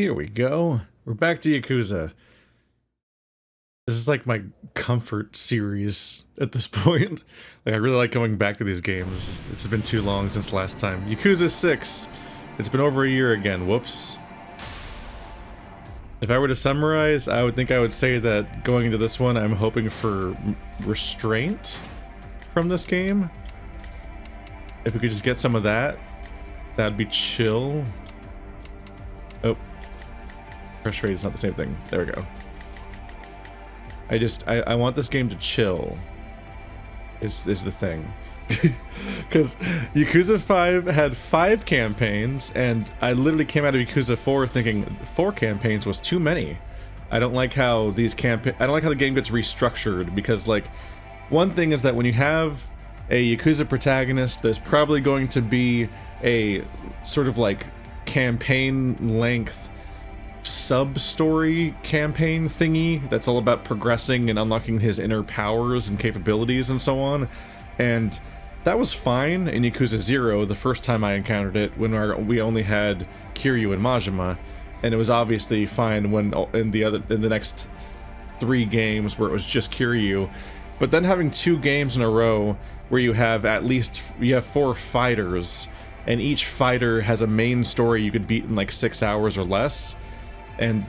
Here we go. We're back to Yakuza. This is like my comfort series at this point. Like, I really like going back to these games. It's been too long since last time. Yakuza 6. It's been over a year again. Whoops. If I were to summarize, I would say that going into this one, I'm hoping for restraint from this game. If we could just get some of that, that'd be chill. Oh. Pressure rate is not the same thing. There we go. I want this game to chill. Is the thing. Because Yakuza 5 had 5 campaigns, and I literally came out of Yakuza 4 thinking 4 campaigns was too many. I don't like how these I don't like how the game gets restructured, because, like, one thing is that when you have a Yakuza protagonist, there's probably going to be a sort of like campaign length sub-story campaign thingy that's all about progressing and unlocking his inner powers and capabilities and so on. And that was fine in Yakuza 0 the first time I encountered it, when we only had Kiryu and Majima, and it was obviously fine when in the next 3 games where it was just Kiryu. But then having 2 games in a row where you have 4 fighters, and each fighter has a main story you could beat in like 6 hours or less,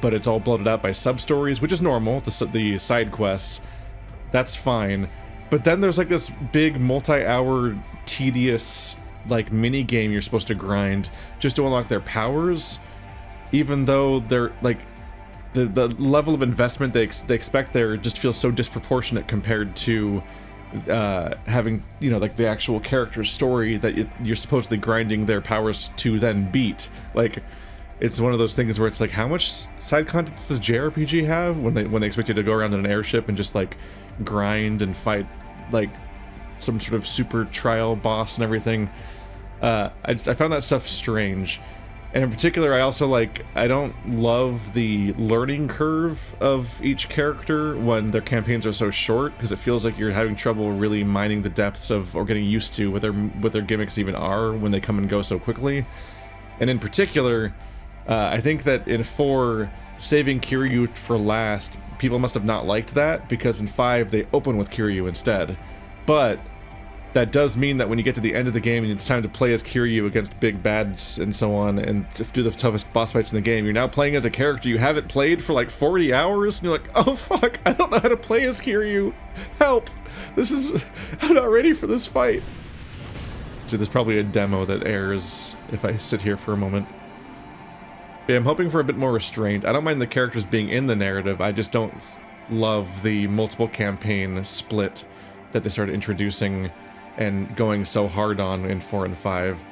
but it's all bloated out by sub-stories, which is normal, the side quests, that's fine. But then there's like this big multi-hour tedious like mini game you're supposed to grind just to unlock their powers, even though they're like the level of investment they expect there just feels so disproportionate compared to having, you know, like the actual character's story that you're supposedly grinding their powers to then beat. Like, it's one of those things where it's like, how much side content does JRPG have when they expect you to go around in an airship and just like grind and fight like some sort of super trial boss and everything? I found that stuff strange. And in particular, I don't love the learning curve of each character when their campaigns are so short, because it feels like you're having trouble really mining the depths of, or getting used to what their gimmicks even are when they come and go so quickly. And in particular, I think that in 4, saving Kiryu for last, people must have not liked that, because in 5 they open with Kiryu instead. But that does mean that when you get to the end of the game and it's time to play as Kiryu against big bads and so on, and to do the toughest boss fights in the game, you're now playing as a character you haven't played for like 40 hours, and you're like, oh fuck, I don't know how to play as Kiryu. Help! I'm not ready for this fight. So there's probably a demo that airs if I sit here for a moment. Yeah, I'm hoping for a bit more restraint. I don't mind the characters being in the narrative, I just don't love the multiple campaign split that they started introducing and going so hard on in 4 and 5.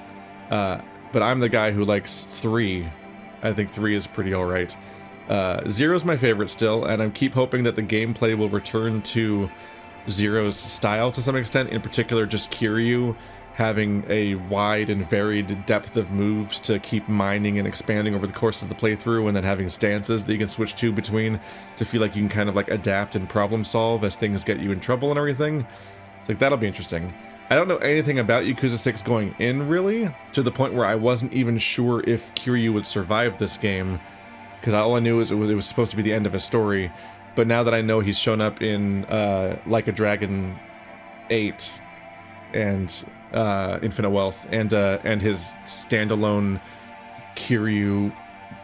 But I'm the guy who likes 3. I think 3 is pretty alright. 0's my favorite still, and I keep hoping that the gameplay will return to 0's style to some extent, in particular just Kiryu having a wide and varied depth of moves to keep mining and expanding over the course of the playthrough, and then having stances that you can switch to between to feel like you can kind of like adapt and problem solve as things get you in trouble and everything. It's like, that'll be interesting. I don't know anything about Yakuza 6 going in, really, to the point where I wasn't even sure if Kiryu would survive this game, because all I knew is it was supposed to be the end of his story. But now that I know he's shown up in Like a Dragon 8 and Infinite Wealth and his standalone Kiryu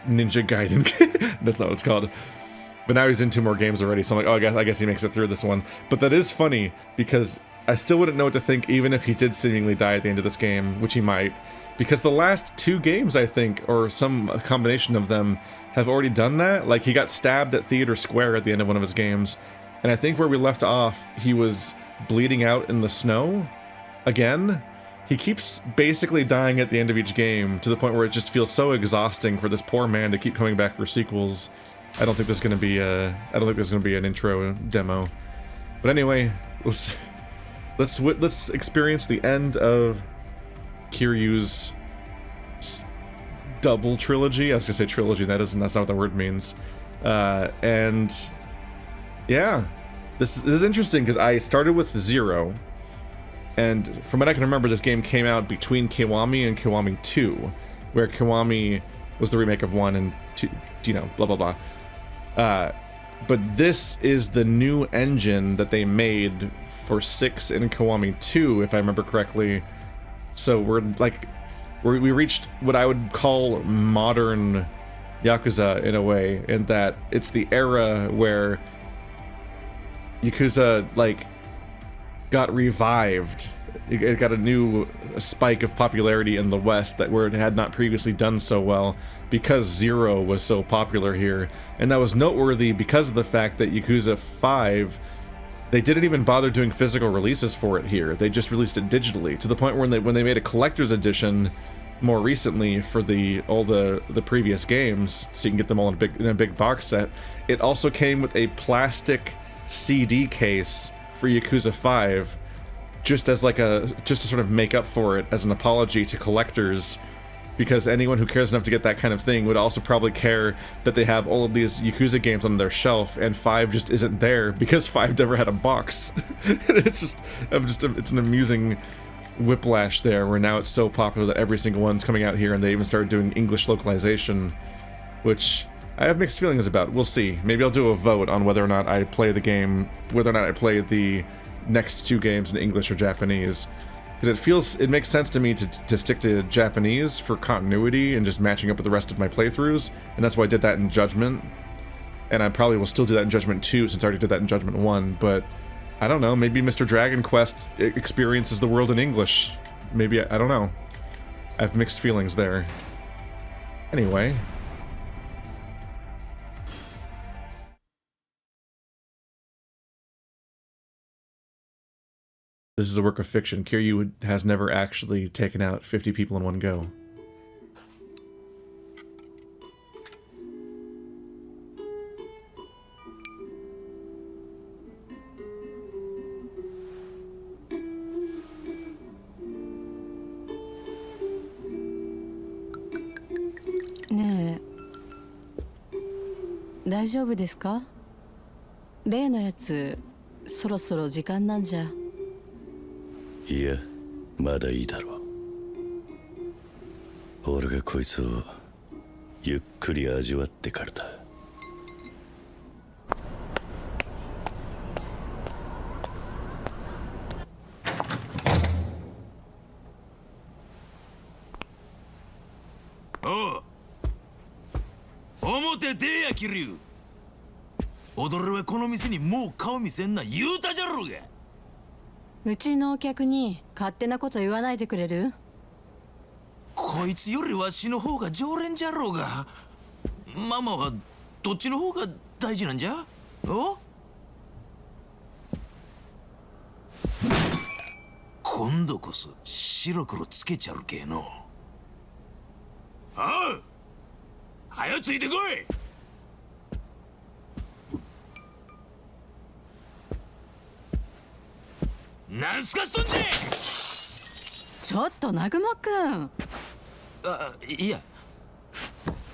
Ninja Gaiden, that's not what it's called. But now he's in 2 more games already, so I'm like, oh, I guess he makes it through this one. But that is funny, because I still wouldn't know what to think even if he did seemingly die at the end of this game, which he might. Because the last 2 games, I think, or some combination of them, have already done that. Like, he got stabbed at Theater Square at the end of one of his games, and I think where we left off, he was bleeding out in the snow again. He keeps basically dying at the end of each game, to the point where it just feels so exhausting for this poor man to keep coming back for sequels. I don't think there's gonna be an intro demo. But anyway, let's experience the end of Kiryu's double trilogy. I was gonna say trilogy, that's not what the word means. And yeah, this is interesting, because I started with 0, and from what I can remember, this game came out between Kiwami and Kiwami 2, where Kiwami was the remake of 1 and 2, you know, blah blah blah. But this is the new engine that they made for 6 and Kiwami 2, if I remember correctly. So we reached what I would call modern Yakuza in a way, in that it's the era where Yakuza like got revived. It got a new spike of popularity in the West that where it had not previously done so well because 0 was so popular here. And that was noteworthy because of the fact that Yakuza 5, they didn't even bother doing physical releases for it here. They just released it digitally, to the point where when they made a collector's edition more recently for all the previous games, so you can get them all in a big box set. It also came with a plastic CD case for Yakuza 5, just as just to sort of make up for it as an apology to collectors, because anyone who cares enough to get that kind of thing would also probably care that they have all of these Yakuza games on their shelf and 5 just isn't there because 5 never had a box. And it's an amusing whiplash there, where now it's so popular that every single one's coming out here, and they even started doing English localization, which I have mixed feelings about. We'll see. Maybe I'll do a vote on whether or not I play the game, whether or not I play the next 2 games in English or Japanese, because it makes sense to me to stick to Japanese for continuity and just matching up with the rest of my playthroughs, and that's why I did that in Judgment, and I probably will still do that in Judgment 2 since I already did that in Judgment 1, but I don't know, maybe Mr. Dragon Quest experiences the world in English. Maybe, I don't know. I have mixed feelings there. Anyway. This is a work of fiction. Kiryu has never actually taken out 50 people in one go.ねえ、大丈夫ですか？例のやつ、そろそろ時間なんじゃ。いや、まだいいだろう。俺がこいつをゆっくり味わってからだ。おう、表出や桐生。踊るはこの店にもう顔見せんな言うたじゃろうが。うちのお客に勝手なこと言わないでくれる？こいつよりわしの方が常連じゃろうが。ママはどっちの方が大事なんじゃ？お？今度こそ白黒つけちゃるけえの。おう、はよついてこい。なんすかしとんじゃ。ちょっと南雲くん。いや、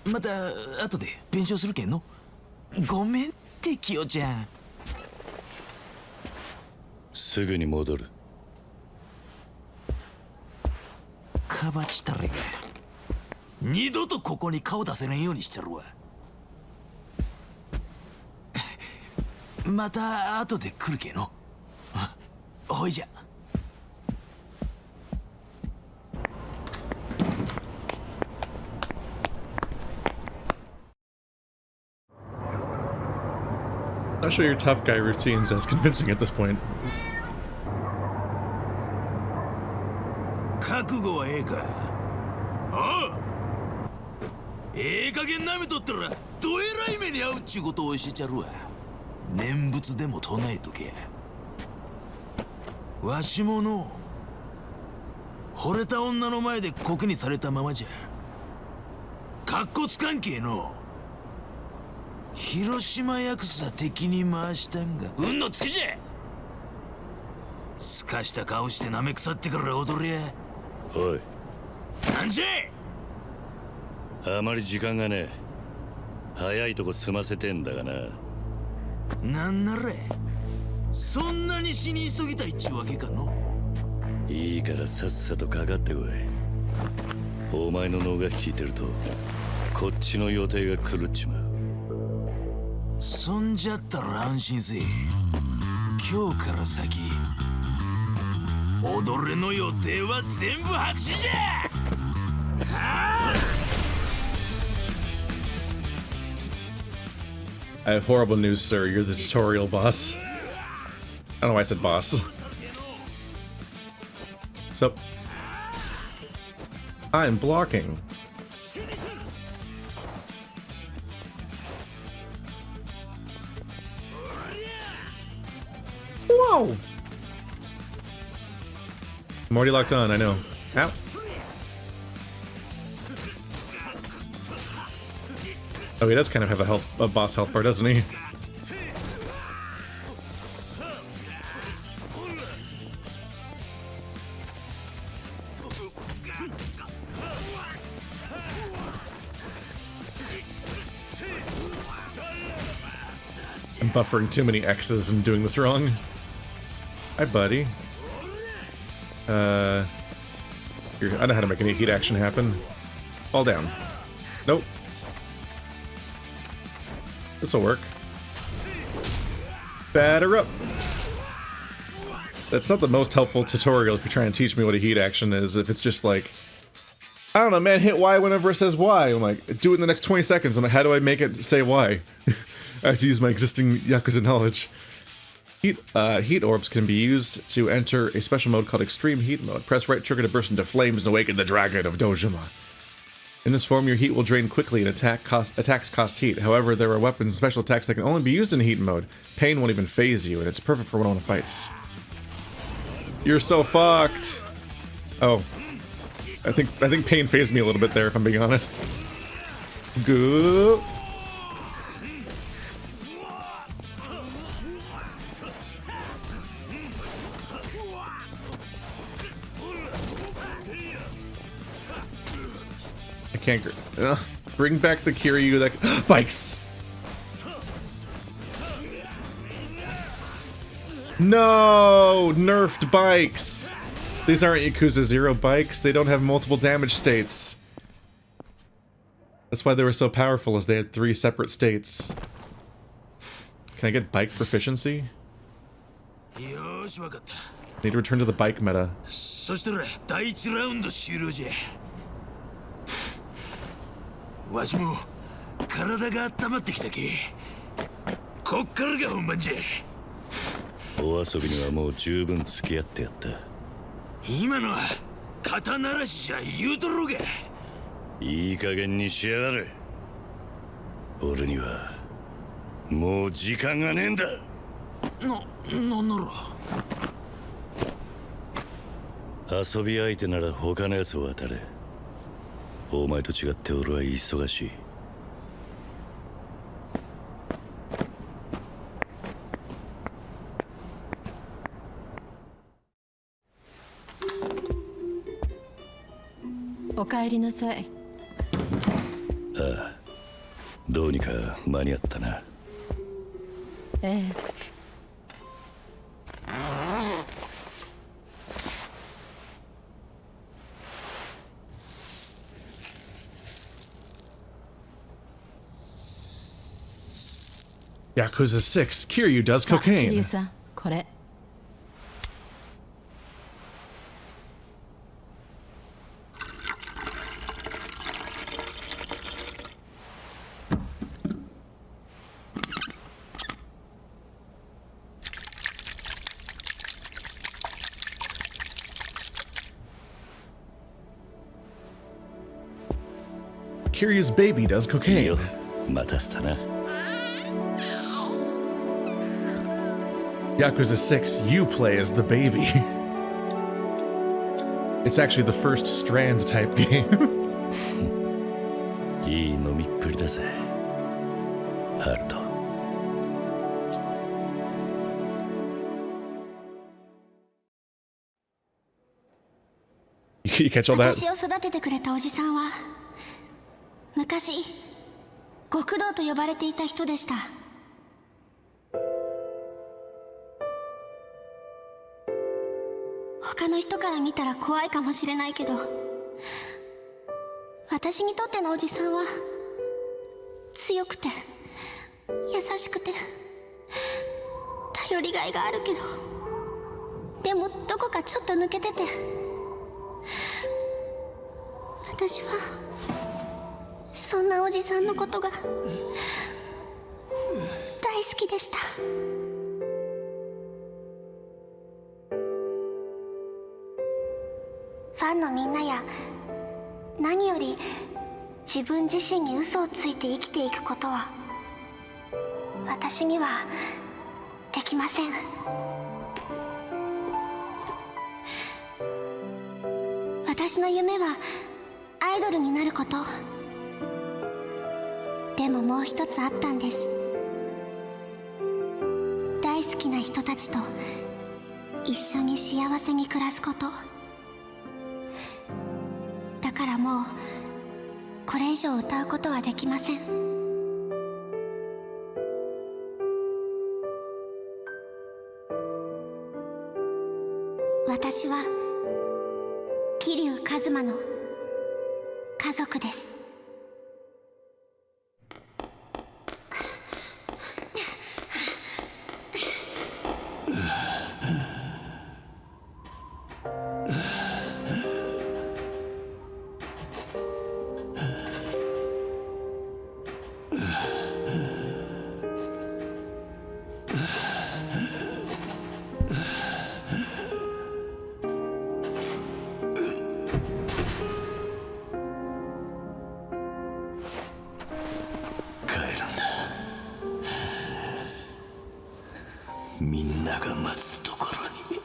また後で弁償するけんの。ごめんってキヨちゃん。すぐに戻る。かばちたれが二度とここに顔出せないようにしちゃるわ。また後で来るけの。ほいじゃ。Not sure your tough guy routine's as convincing at this point. 覚悟はええか。おう、ええ加減なめとったらどえらい目に遭うっちゅうことを教えちゃるわ。念仏でも唱えとけ。わしもの惚れた女の前でコケにされたままじゃかっこつかんけえの。広島ヤクザ敵に回したんが運のつきじゃ。すかした顔してなめ腐ってから踊りや。おい、なんじゃ。あまり時間がねえ。早いとこ済ませてんだがな。なんならそんなに死に急ぎたいっちゅうわけかの。いいからさっさとかかってこい。お前の脳が効いてるとこっちの予定が狂っちまう。そんじゃったら安心せえ。今日から先踊れの予定は全部白紙じゃ。I have horrible news, sir. You're the tutorial boss. I don't know why I said boss. So, I'm blocking. Whoa! I'm already locked on, I know. Ow. Oh, he does kind of have a boss health bar, doesn't he? I'm buffering too many X's and doing this wrong. Hi, buddy. I know how to make any heat action happen. Fall down. Nope. This'll work. Batter up. That's not the most helpful tutorial if you're trying to teach me what a heat action is. If it's just like, I don't know, man, hit Y whenever it says Y. I'm like, do it in the next 20 seconds. I'm like, how do I make it say Y? I have to use my existing Yakuza knowledge. Heat orbs can be used to enter a special mode called Extreme Heat Mode. Press right trigger to burst into flames and awaken the dragon of Dojima. In this form, your heat will drain quickly and attacks cost heat. However, there are weapons and special attacks that can only be used in heat mode. Pain won't even phase you, and it's perfect for one-on-one fights. You're so fucked! Oh. I think pain phased me a little bit there, if I'm being honest. Good. Can't bring back the Kiryu that bikes. No, nerfed bikes. These aren't Yakuza 0 bikes. They don't have multiple damage states. That's why they were so powerful, as they had 3 separate states. Can I get bike proficiency? Need to return to the bike meta. What? わしも体が温まってきたけ。こっからが本番じゃ。お遊びにはもう十分付き合ってやった。今のは肩慣らしじゃ言うとろうが。いい加減にしやがれ。俺にはもう時間がねえんだ。なんなら。遊び相手なら他のやつを当たれ。お前と違って俺は忙しい。お帰りなさい。ああ、どうにか間に合ったな。ええ。Yakuza 6, Kiryu does さあ、 cocaine. 桐生さん、これ。Kiryu's baby does いい cocaine. よ、待たせたな。Yakuza 6, you play as the baby. It's actually the first Strand type game. いい飲みっぷりだぜ、ハルト。You catch all that? 私を育ててくれたおじさんは昔極道と呼ばれていた人でした。他の人から見たら怖いかもしれないけど、私にとってのおじさんは強くて優しくて頼りがいがあるけど、でもどこかちょっと抜けてて、私はそんなおじさんのことが大好きでした。ファンのみんなや何より自分自身に嘘をついて生きていくことは私にはできません。私の夢はアイドルになること。でももう一つあったんです。大好きな人たちと一緒に幸せに暮らすこと。だからもうこれ以上歌うことはできません。私は桐生一馬の家族です。みんなが待つところに。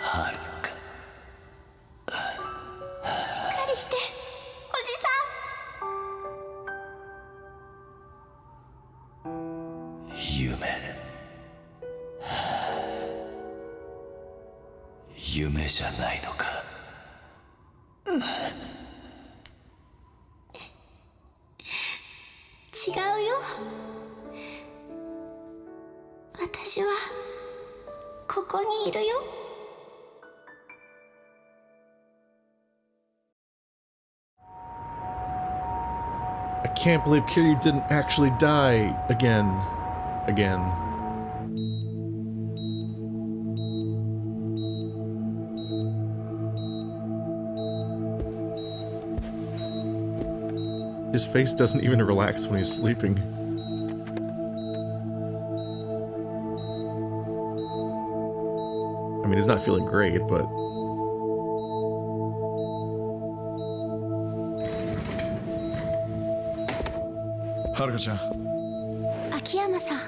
はるか、しっかりしておじさん。夢じゃないのか。違うよ。私はここにいるよ。I can't believe Kiryu didn't actually die again. His face doesn't even relax when he's sleeping. I mean, he's not feeling great, but... Haruka-chan. 秋山さん。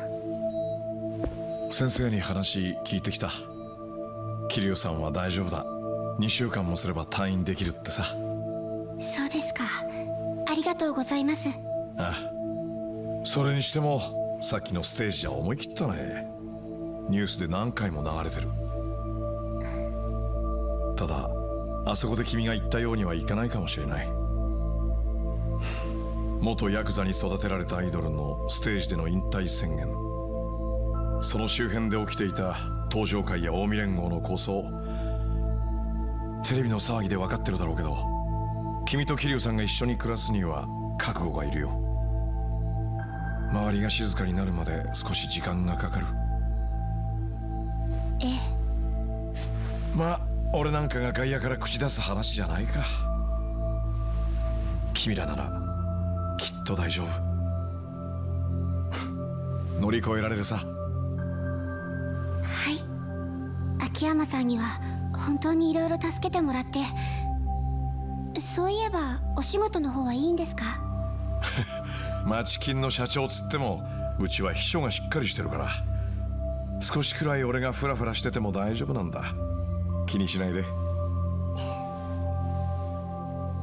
先生に話聞いてきた。桐生さんは大丈夫だ。2週間もすれば退院できるってさ。そうですか。ありがとうございます。ああ。それにしてもさっきのステージじゃ思い切ったね。ニュースで何回も流れてる。ただあそこで君が言ったようにはいかないかもしれない。元ヤクザに育てられたアイドルのステージでの引退宣言、その周辺で起きていた登場会や近江連合の構想、テレビの騒ぎで分かってるだろうけど、君と桐生さんが一緒に暮らすには覚悟がいるよ。周りが静かになるまで少し時間がかかる。ええ。まあ俺なんかが外野から口出す話じゃないか。君らならきっと大丈夫。乗り越えられるさ。はい。秋山さんには本当にいろいろ助けてもらって。そういえばお仕事の方はいいんですか？町金の社長つってもうちは秘書がしっかりしてるから、少しくらい俺がフラフラしてても大丈夫なんだ。気にしないで。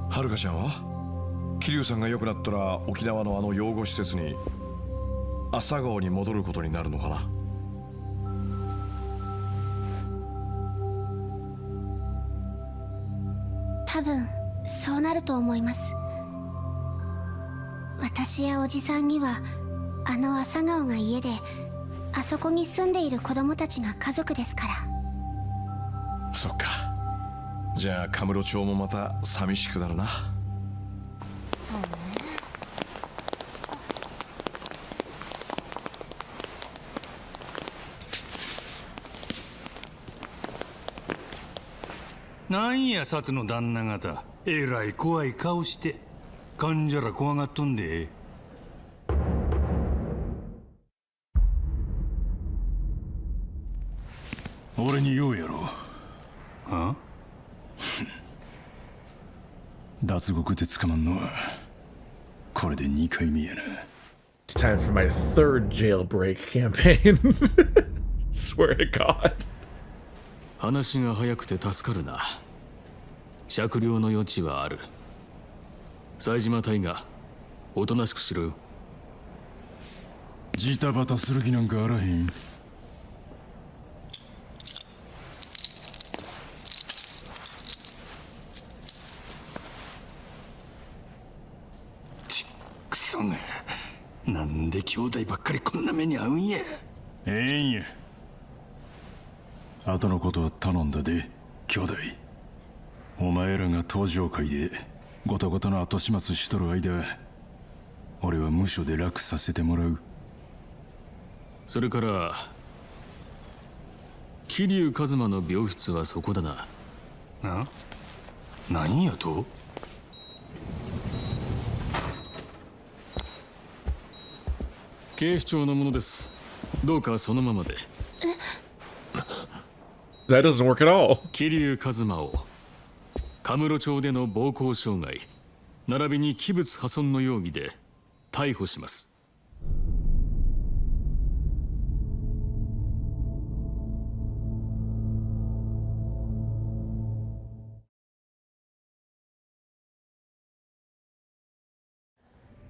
はるかちゃんは桐生さんが良くなったら沖縄のあの養護施設に朝顔に戻ることになるのかな。多分そうなると思います。私やおじさんにはあの朝顔が家で、あそこに住んでいる子供たちが家族ですから。そっか。じゃあカムロ町もまた寂しくなるな。そうね。なんや札の旦那方、えらい怖い顔して患者ら怖がっとんで。俺に言うやろ。は脱獄で捕まんのはこれで2回目やな。 It's time for my third jailbreak campaign. Swear to God. 話が早くて助かるな。酌量の余地はある。冴島隊がおとなしくしろよ。ジタバタする気なんかあらへん。くそが、なんで兄弟ばっかりこんな目に遭うんや。ええんや。後のことは頼んだで、兄弟。お前らが登場会でごたごたの後始末しとる間、俺は無所で楽させてもらう。それから桐生一馬の病室はそこだな。なんやと。警視庁のものです。どうかそのままで。That doesn't work at all. 桐生一馬をカムロ町での暴行傷害並びに器物破損の容疑で逮捕します。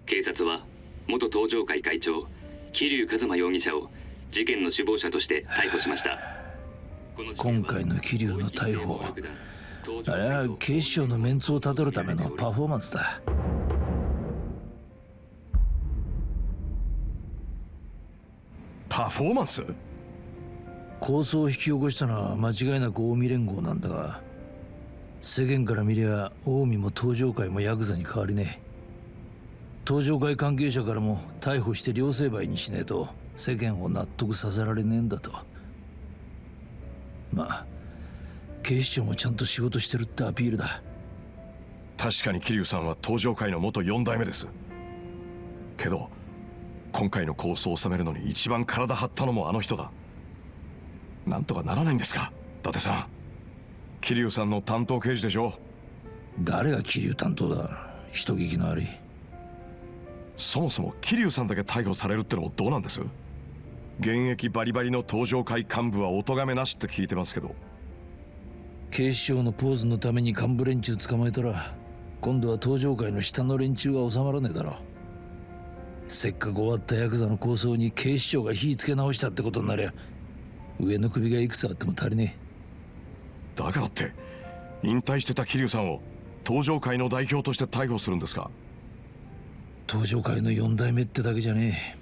警察は元登場会会長桐生一馬容疑者を事件の首謀者として逮捕しました。今回の桐生の逮捕、あれは警視庁のメンツをたどるためのパフォーマンスだ。パフォーマンス？抗争を引き起こしたのは間違いなく近江連合なんだが、世間から見りゃ近江も登場会もヤクザに変わりねえ。登場会関係者からも逮捕して両成敗にしねえと世間を納得させられねえんだと。まあ警視庁もちゃんと仕事してるってアピールだ。確かに桐生さんは登場会の元4代目です。けど今回の構想を収めるのに一番体張ったのもあの人だ。なんとかならないんですか、伊達さん。桐生さんの担当刑事でしょ。誰が桐生担当だ。人聞きの悪い。そもそも桐生さんだけ逮捕されるってのもどうなんです？現役バリバリの登場会幹部はお咎めなしって聞いてますけど。警視庁のポーズのために幹部連中捕まえたら今度は登場会の下の連中が収まらねえだろ。せっかく終わったヤクザの抗争に警視庁が火つけ直したってことになりゃ上の首がいくつあっても足りねえ。だからって引退してた桐生さんを登場会の代表として逮捕するんですか？登場会の4代目ってだけじゃねえ。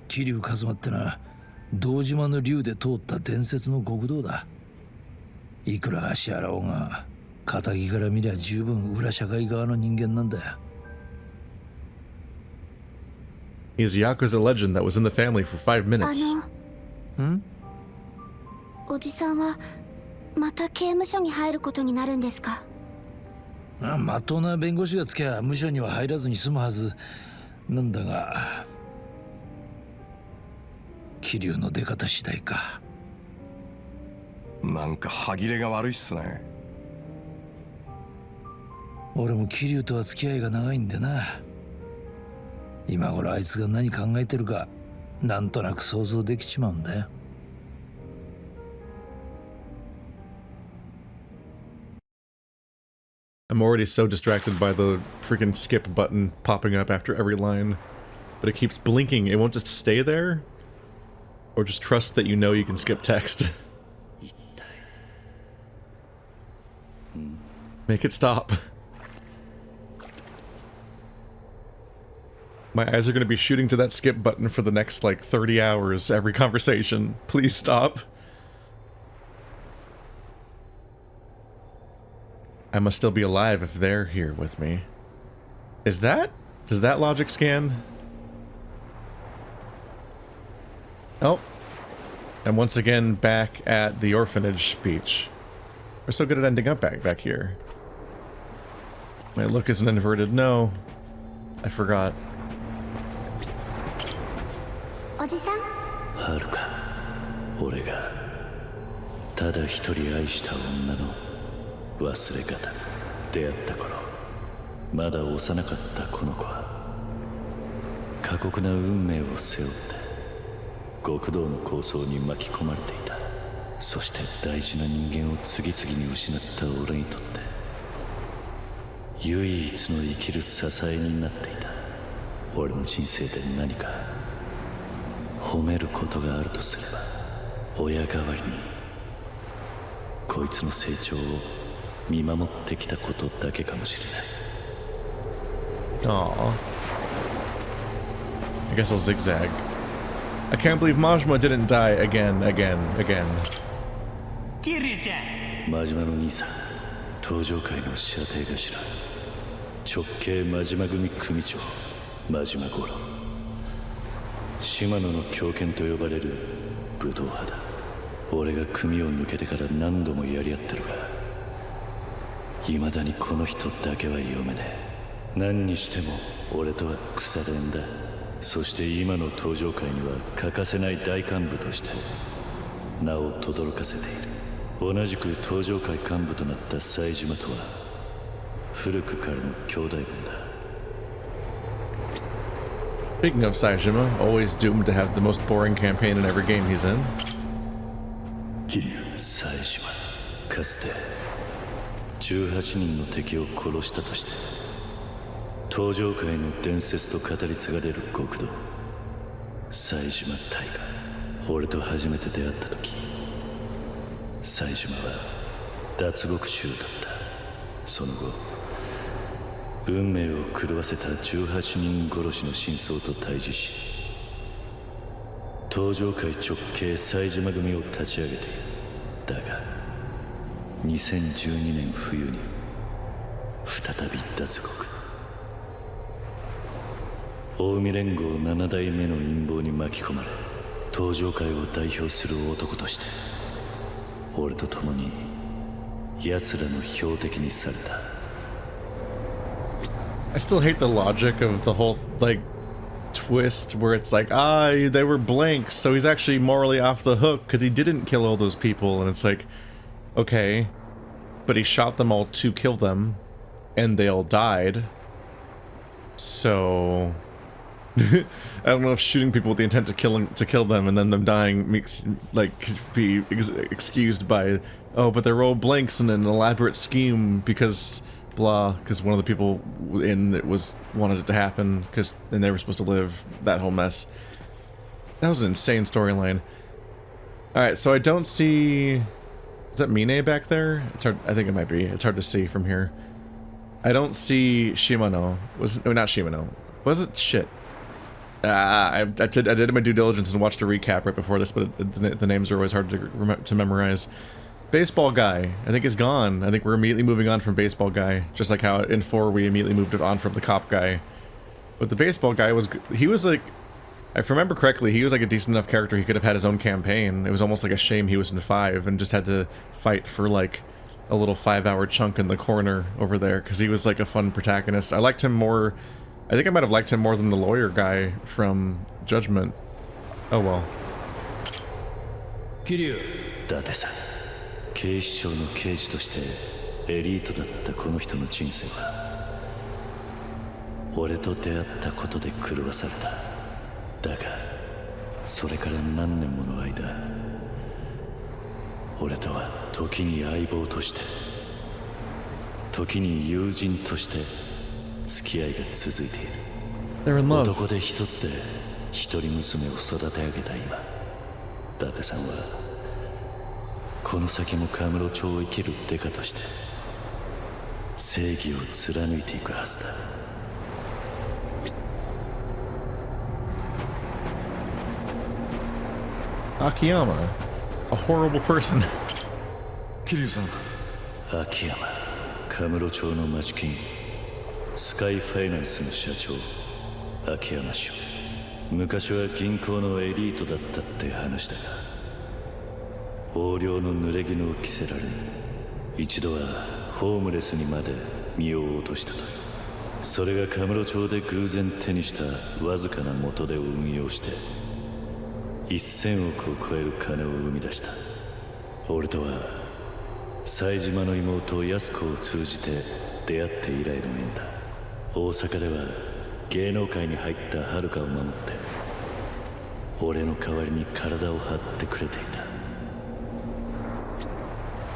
桐生一馬ってのは堂島の竜で通った伝説の極道だ。いくら足洗おうが仇から見りゃ十分裏社会側の人間なんだよ。He's a Yakuza legend that was in the family for 5 minutes. おじさんはまた刑務所に入ることになるんですか？まっとうな弁護士がつきゃ無所には入らずに済むはずなんだが、桐生の出方次第か。なんか歯切れが悪いっすね。俺も桐生とは付き合いが長いんでな。今頃あいつが何考えてるかなんとなく想像できちまうんだよ。I'm already so distracted by the freaking skip button popping up after every line. But it keeps blinking. It won't just stay there? Or just trust that you know you can skip text. Make it stop. My eyes are going to be shooting to that skip button for the next, like, 30 hours every conversation. Please stop. I must still be alive if they're here with me. Does that logic scan? Oh. And once again, back at the orphanage beach. We're so good at ending up back here. My look isn't inverted. No. I forgot. Haruka, 俺がただ一人愛した女の忘れ方に出会った頃、まだ幼かったこの子は過酷な運命を背負って極道の抗争に巻き込まれていた。そして大事な人間を次々に失った俺にとって唯一の生きる支えになっていた。俺の人生で何か褒めることがあるとすれば、親代わりにこいつの成長を見守ってきたことだけかもしれない。Aww. I guess I'll zigzag. I can't believe Majima didn't die again. キリュウちゃん。真島の兄さん、登場界の射程頭、直系真島組組長、真島五郎。島野の狂犬と呼ばれる武闘派だ。俺が組を抜けてから何度もやり合ってるが、未だにこの人だけは読めねえ。何にしても俺とは腐れんだ。そして今の登場界には欠かせない大幹部として名を轟かせている。同じく登場界幹部となった冴島とは古くからの兄弟分だ。Speaking of Saejima, always doomed to have the most boring campaign in every game he's in. 冀冴島、かつて18人の敵を殺したとして登場界の伝説と語り継がれる極道冴島大河。俺と初めて出会った時、冴島は脱獄囚だった。その後運命を狂わせた18人殺しの真相と対峙し、登場界直系冴島組を立ち上げている。だが2012年冬に再び脱獄。近江連合7代目の陰謀に巻き込まれ、登場界を代表する男として俺と共に奴らの標的にされた。I still hate the logic of the whole, like, twist where it's like, they were blanks, so he's actually morally off the hook because he didn't kill all those people. And it's like, okay, but he shot them all to kill them, and they all died. So I don't know if shooting people with the intent to kill them and then them dying makes, like, be excused by, oh, but they're all blanks in an elaborate scheme because blah, because one of the people in it wanted it to happen and they were supposed to live. That whole mess. That was an insane storyline. Alright, so I don't see... Is that Mine back there? It's hard. I think it might be. It's hard to see from here. I don't see Shimano. Not Shimano. Was it? Shit. I did my due diligence and watched a recap right before this, but the names are always hard to memorize. Baseball guy, I think, is gone. I think we're immediately moving on from baseball guy, just like how in 4 we immediately moved on from the cop guy. But the baseball guy he was like, if I remember correctly, he was like a decent enough character. He could have had his own campaign. It was almost like a shame he was in 5 and just had to fight for like a little 5-hour chunk in the corner over there, because he was like a fun protagonist. I liked him more. I think I might have liked him more than the lawyer guy from Judgment. Oh well. Kiryu. だってさ、警視庁の刑事としてエリートだったこの人の人生は俺と出会ったことで狂わされた。だがそれから何年もの間、俺とは時に相棒として時に友人として付き合いが続いている。 They're in love. 男で一つで一人娘を育て上げた今、伊達さんはこの先もカムロ町を生きるデカとして正義を貫いていくはずだ。Akiyama, a horrible person. 桐生さん、秋山、カムロ町の町金、スカイファイナンスの社長、秋山氏。昔は銀行のエリートだったって話だが、横領の濡れ衣を着せられ、一度はホームレスにまで身を落としたという。それがカムロ町で偶然手にしたわずかな元手を運用して1000億を超える金を生み出した。俺とは冴島の妹安子を通じて出会って以来の縁だ。大阪では芸能界に入った遥を守って俺の代わりに体を張ってくれていた。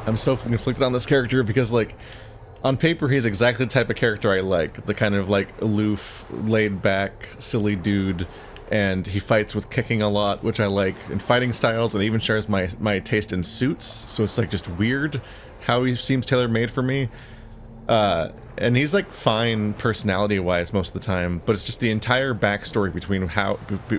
I'm so conflicted on this character because, like, on paper he's exactly the type of character I like. The kind of, like, aloof, laid-back, silly dude. And he fights with kicking a lot, which I like, in fighting styles, and even shares my taste in suits, so it's like just weird how he seems tailor-made for me. And he's like fine personality-wise most of the time, but it's just the entire backstory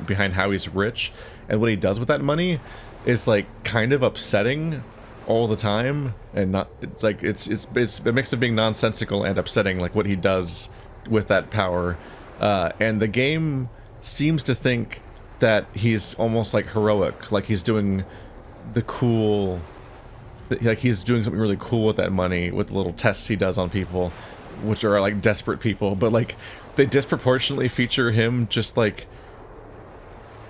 behind how he's rich and what he does with that money is like kind of upsetting all the time, and not it's a mix of being nonsensical and upsetting, like what he does with that power. And the game seems to think that he's almost like heroic, like he's doing the cool, like he's doing something really cool with that money, with the little tests he does on people, which are like desperate people, but like they disproportionately feature him just like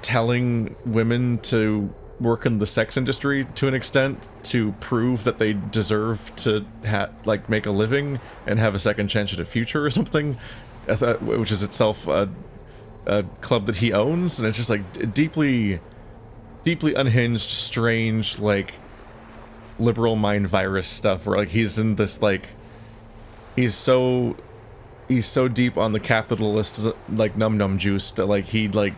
telling women to work in the sex industry to an extent to prove that they deserve to like make a living and have a second chance at a future or something, which is itself a club that he owns. And it's just like deeply unhinged, strange, like liberal mind virus stuff where like he's in this like he's so deep on the capitalist like num juice that like he like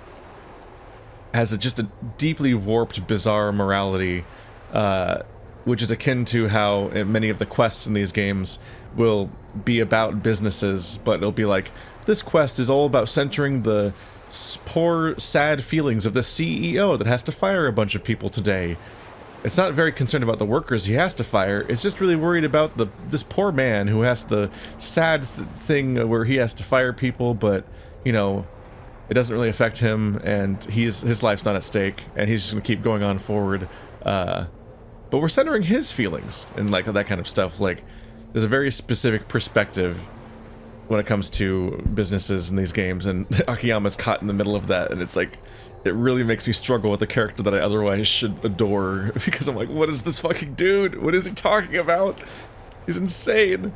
has just a deeply warped, bizarre morality, which is akin to how many of the quests in these games will be about businesses, but it'll be like, this quest is all about centering the poor, sad feelings of the CEO that has to fire a bunch of people today. It's not very concerned about the workers he has to fire, it's just really worried about this poor man who has the sad thing where he has to fire people, but, you know, it doesn't really affect him, and his life's not at stake, and he's just gonna keep going on forward. But we're centering his feelings and like that kind of stuff. Like, there's a very specific perspective when it comes to businesses in these games, and Akiyama's caught in the middle of that, and it's like, it really makes me struggle with a character that I otherwise should adore, because I'm like, what is this fucking dude? What is he talking about? He's insane.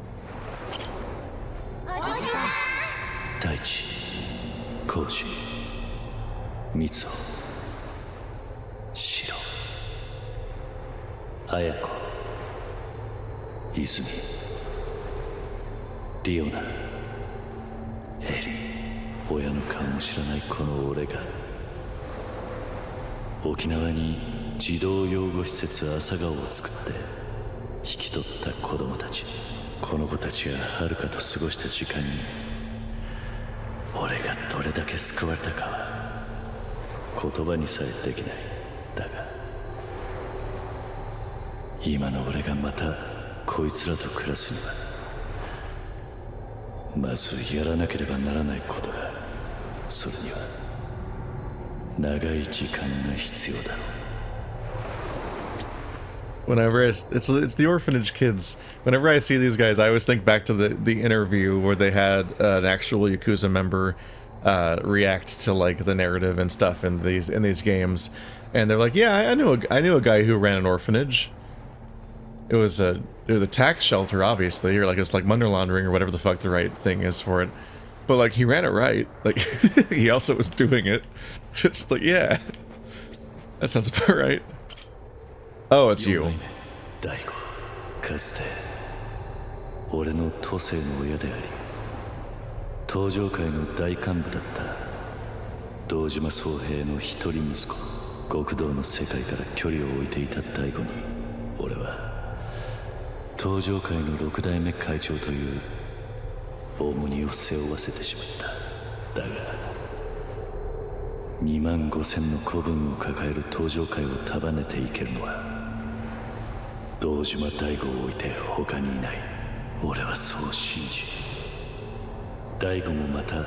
Daichi, Koji, Mitsuo, Shiro, Ayako, Izumi, Riona, Eri, 親の顔も知らないこの俺が沖縄に児童養護施設朝顔を作って引き取った子供たち、この子たちが遥と過ごした時間に俺がどれだけ救われたかは言葉にさえできない。だが今の俺がまたこいつらと暮らすにはまずやらなければならないことがある。それには長い時間が必要だろう。 Whenever it's the orphanage kids. Whenever I see these guys, I always think back to the interview where they had an actual Yakuza member react to like the narrative and stuff in these games, and they're like, "Yeah, I knew a guy who ran an orphanage. It was a tax shelter, obviously, or like it's like money laundering or whatever the fuck the right thing is for it. But like he ran it right. Like he also was doing it. It's like, yeah, that sounds about right." Oh, it's you. 大悟、かつて俺の都政の親であり東上界の大幹部だった堂島宗平の一人息子。極道の世界から距離を置いていた大悟に俺は東上会の6代目会長という重荷を背負わせてしまった。だが25000の子分を抱える東上会を束ねていけるのは堂島大吾を置いて他にいない。俺はそう信じ、大吾もまた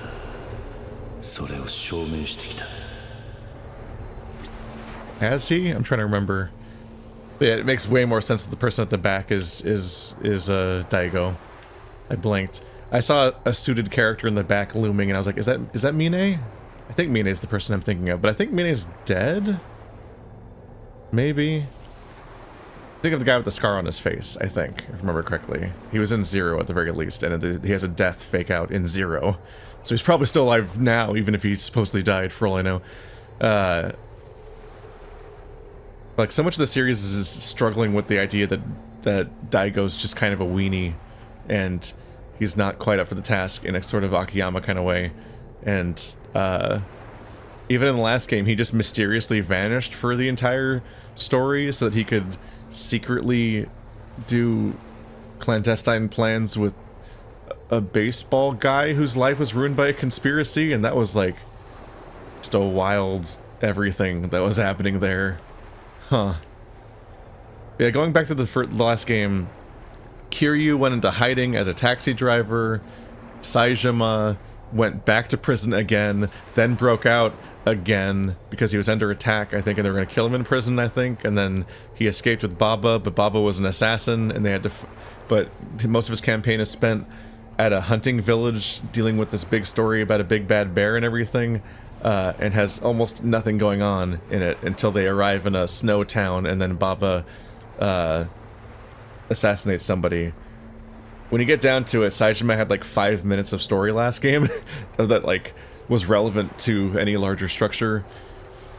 それを証明してきた。 Has he? I'm trying to remember. But yeah, it makes way more sense that the person at the back is Daigo. I blinked. I saw a suited character in the back looming, and I was like, is that Mine? I think Mine is the person I'm thinking of, but I think Mine is dead. Maybe. Think of the guy with the scar on his face. I think, if I remember correctly, he was in Zero at the very least, and he has a death fake out in Zero, so he's probably still alive now, even if he supposedly died. For all I know. Like, so much of the series is struggling with the idea that Daigo's just kind of a weenie, and he's not quite up for the task in a sort of Akiyama kind of way. And even in the last game, he just mysteriously vanished for the entire story so that he could secretly do clandestine plans with a baseball guy whose life was ruined by a conspiracy, and that was like just a wild everything that was happening there. Huh. Yeah, going back to the last game, Kiryu went into hiding as a taxi driver, Saejima went back to prison again, then broke out again because he was under attack, I think, and they were going to kill him in prison, I think, and then he escaped with Baba, but Baba was an assassin, and they had to... but most of his campaign is spent at a hunting village dealing with this big story about a big bad bear and everything. And has almost nothing going on in it until they arrive in a snow town, and then Baba assassinates somebody. When you get down to it, Saejima had like 5 minutes of story last game that like was relevant to any larger structure.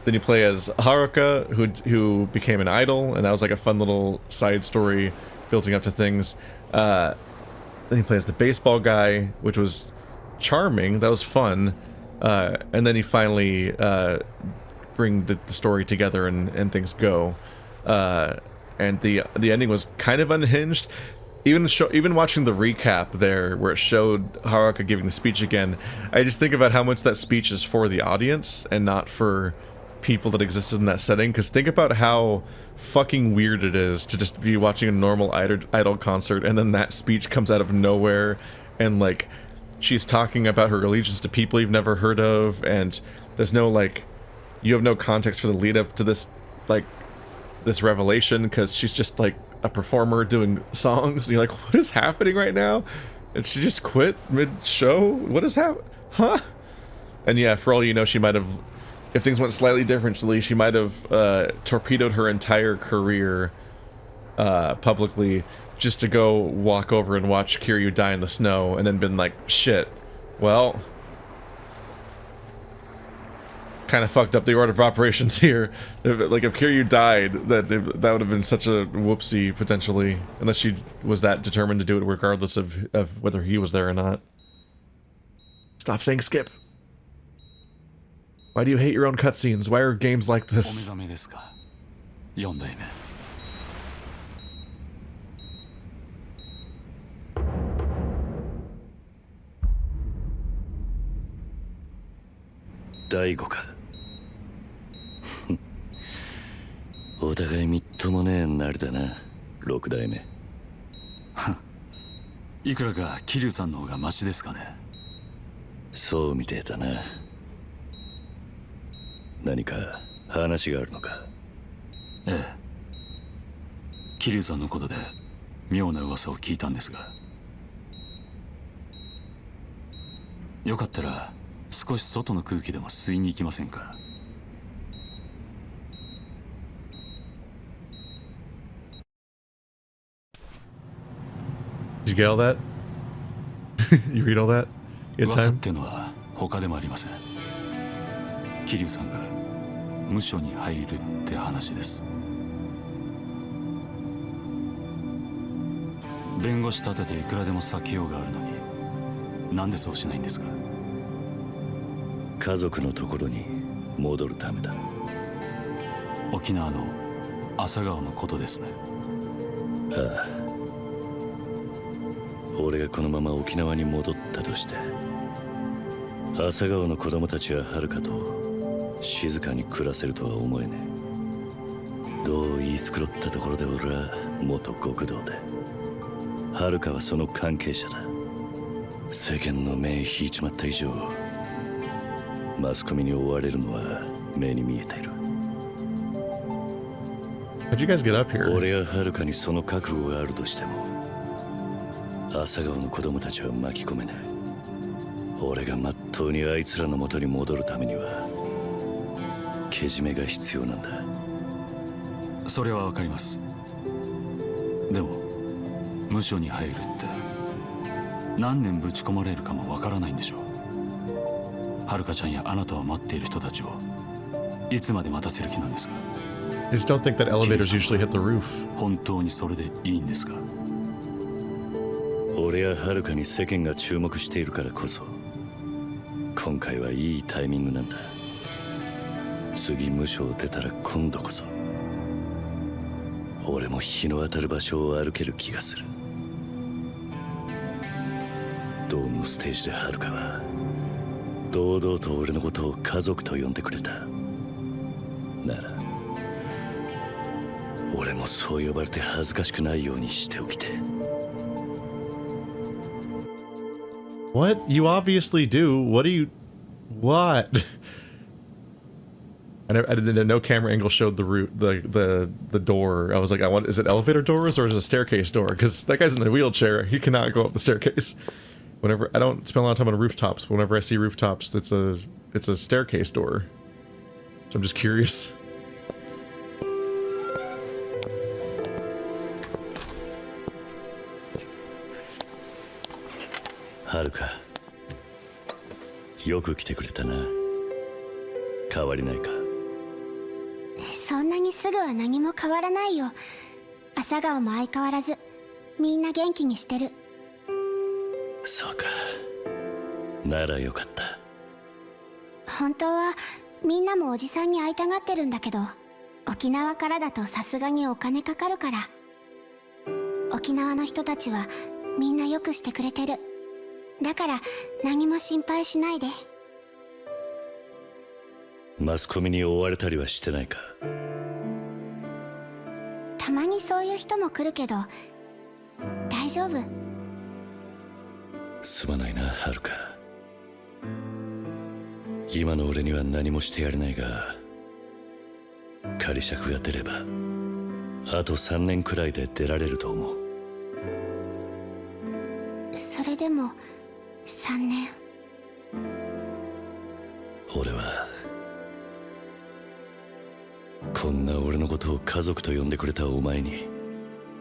Then you play as Haruka, who became an idol, and that was like a fun little side story building up to things. Then you play as the baseball guy, which was charming. That was fun. And then you finally bring the story together and things go. And the ending was kind of unhinged. Even watching the recap there, where it showed Haruka giving the speech again, I just think about how much that speech is for the audience and not for people that existed in that setting. Because think about how fucking weird it is to just be watching a normal idol concert, and then that speech comes out of nowhere, and like... she's talking about her allegiance to people you've never heard of, and there's no, like, you have no context for the lead up to this, like, this revelation, because she's just, like, a performer doing songs, and you're like, what is happening right now? And she just quit mid-show? What is happening? Huh? And yeah, for all you know, she might have, if things went slightly differently, she might have torpedoed her entire career publicly, just to go walk over and watch Kiryu die in the snow, and then been like, shit, well, kind of fucked up the order of operations here. Like, if Kiryu died, that would have been such a whoopsie, potentially, unless she was that determined to do it regardless of whether he was there or not. Stop saying skip. Why do you hate your own cutscenes? Why are games like this?大悟かお互いみっともねえなりだな、6代目。いくらか桐生さんの方がマシですかね。そうみてえだな。何か話があるのか。ええ、桐生さんのことで妙な噂を聞いたんですが、よかったら少し外の空気でも吸いに行きませんか。Did you get all that? You read all that? You had 噂っ time? てのは他でもありません。桐生さんが無所に入るって話です。弁護士立てていくらでも避けようがあるのに、なんでそうしないんですか。家族のところに戻るためだ。沖縄の朝顔のことですね。ああ、俺がこのまま沖縄に戻ったとして朝顔の子供たちがはるかと静かに暮らせるとは思えねえ。どう言い繕ったところで俺は元極道で、はるかはその関係者だ。世間の目引いちまった以上マスコミに追われるのは目に見えている。 How'd you guys get up here? 俺やはるかにその覚悟があるとしても朝顔の子供たちは巻き込めない。俺がまっとうにあいつらの元に戻るためにはけじめが必要なんだ。それはわかります。でも無所に入るって何年ぶち込まれるかもわからないんでしょう。はるかちゃんやあなたを待っている人たちをいつまで待たせる気なんですか？ I just don't think that elevators usually hit the roof. 本当にそれでいいんですか？俺やはるかに世間が注目しているからこそ今回はいいタイミングなんだ。次無所を出たら今度こそ俺も日の当たる場所を歩ける気がする。ドームのステージではるかは堂々と俺のことを家族と呼んでくれた。なら俺もそう呼ばれて恥ずかしくないようにしておきて。 What? You obviously do. What do you... What? I didn't. No camera angle showed the route, the door. I was like, is it elevator doors or is it a staircase door? Because that guy's in a wheelchair. He cannot go up the staircase. Whenever I don't spend a lot of time on rooftops. Whenever I see rooftops, it's a staircase door. So I'm just curious. はるか、よく来てくれたな。変わりないか？そんなにすぐは何も変わらないよ。朝顔も相変わらずみんな元気にしてる。そうか、ならよかった。本当はみんなもおじさんに会いたがってるんだけど、沖縄からだとさすがにお金かかるから。沖縄の人たちはみんなよくしてくれてる。だから何も心配しないで。マスコミに追われたりはしてないか？たまにそういう人も来るけど大丈夫。すまないな、はるか。今の俺には何もしてやれないが、仮釈が出ればあと3年くらいで出られると思う。それでも3年。俺はこんな俺のことを家族と呼んでくれたお前に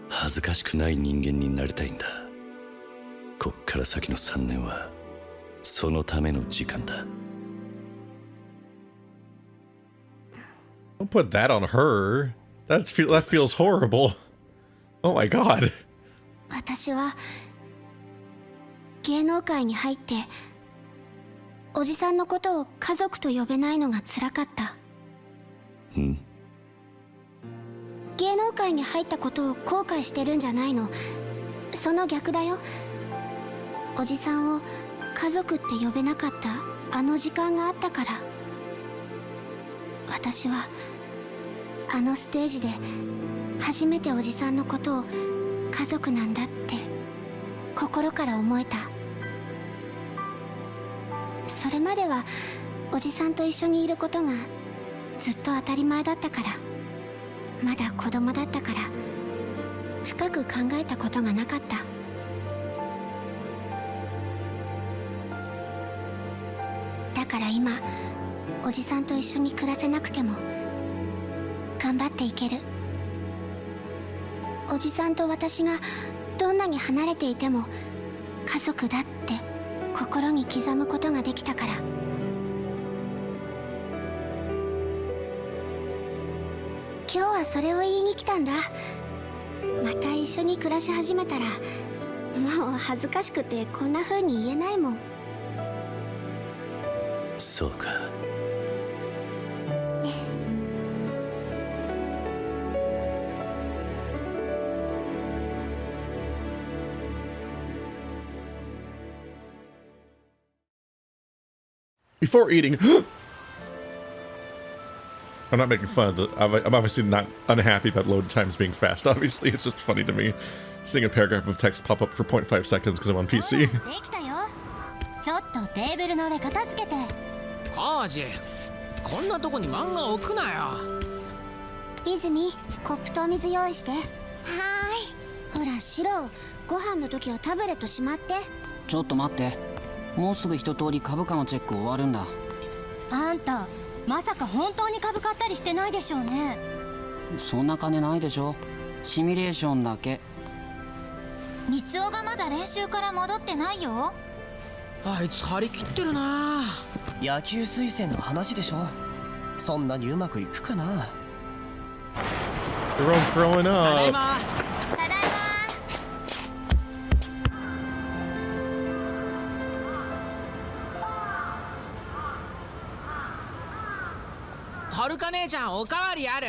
恥ずかしくない人間になりたいんだ。こっから先の3年はそのための時間だ。 Don't put that on her. That feels horrible. Oh my god. 私は芸能界に入っておじさんのことを家族と呼べないのが辛かった。芸能界に入ったことを後悔してるんじゃないの。その逆だよ。おじさんを家族って呼べなかったあの時間があったから。私はあのステージで初めておじさんのことを家族なんだって心から思えた。それまではおじさんと一緒にいることがずっと当たり前だったから、まだ子供だったから深く考えたことがなかった。だから今おじさんと一緒に暮らせなくても頑張っていける。おじさんと私がどんなに離れていても家族だって心に刻むことができたから。今日はそれを言いに来たんだ。また一緒に暮らし始めたらもう恥ずかしくてこんな風に言えないもん。そうか。before eating. I'm not making fun of the. I'm obviously not unhappy about load times being fast. Obviously, it's just funny to me seeing a paragraph of text pop up for 0.5 seconds because I'm on PC. ちょっとテーブルの上片付けて。カージ、こんなとこに漫画置くなよ。泉、コップとお水用意して。はーい。ほら、シロ、ご飯の時はタブレットしまって。ちょっと待って。もうすぐ一通り株価のチェック終わるんだ。あんた、まさか本当に株買ったりしてないでしょうね。そんな金ないでしょ。シミュレーションだけ。三尾がまだ練習から戻ってないよ。あいつ張り切ってるな。野球推薦の話でしょ。そんなにうまくいくかな。They're all growing ただい up. ま。ただいま。はるか姉ちゃん、おかわりある？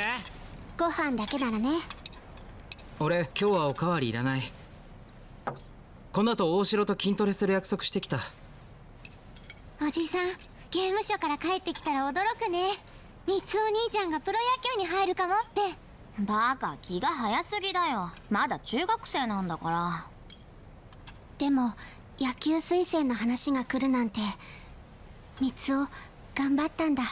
ご飯だけならね。俺、今日はおかわりいらない。この後大城と筋トレする約束してきた。おじさん、刑務所から帰ってきたら驚くね。三尾兄ちゃんがプロ野球に入るかもって。バカ、気が早すぎだよ。まだ中学生なんだから。でも野球推薦の話が来るなんて。三尾頑張ったんだ。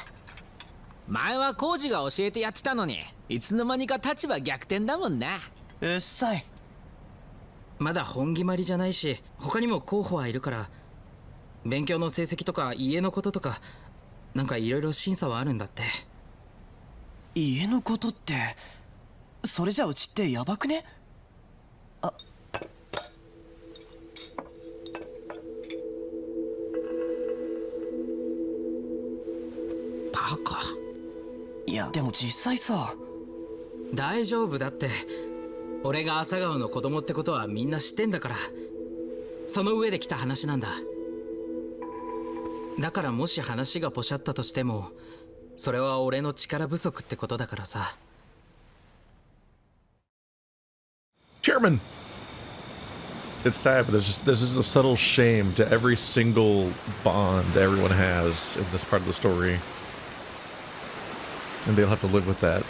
前はコウジが教えてやってたのに、いつの間にか立場逆転だもんな。うっさい。まだ本決まりじゃないし、他にも候補はいるから、勉強の成績とか家のこととか、なんかいろいろ審査はあるんだって。家のことって、それじゃうちってやばくね？あ、バカ。いやでも実際さ。大丈夫だって。俺が朝顔の子供ってことはみんな知ってんだから。その上で来た話なんだ。だからもし話がポシャったとしても、それは俺の力不足ってことだからさ。Chairman! It's sad, but there's just a subtle shame to every single bond everyone has in this part of the story. And they'll have to live with that.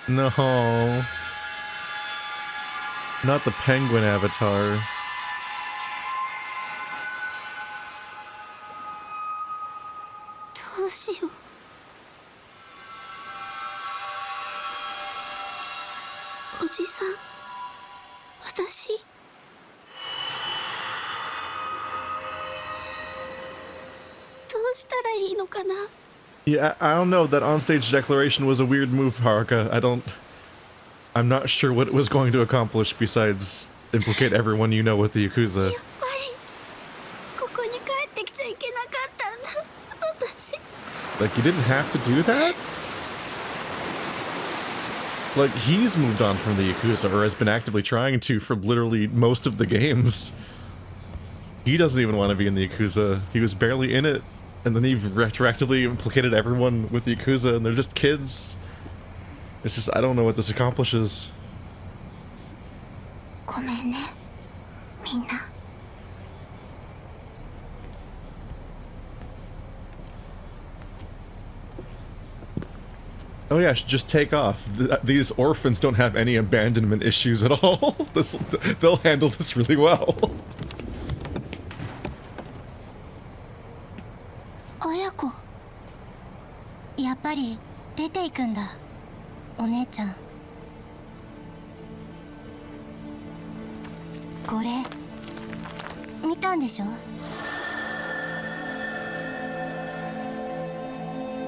No. Not the penguin avatar. Yeah, I don't know. That onstage declaration was a weird move, Haruka. I'm not sure what it was going to accomplish besides implicate everyone you know with the Yakuza. Like, you didn't have to do that? Like, he's moved on from the Yakuza, or has been actively trying to for literally most of the games. He doesn't even want to be in the Yakuza. He was barely in it. And then you've retroactively implicated everyone with the Yakuza, and they're just kids. It's just, I don't know what this accomplishes. Oh yeah, I should just take off. These orphans don't have any abandonment issues at all. They'll handle this really well. Oyako. やっぱり出ていくんだ、お姉ちゃん。これ見たんでしょ？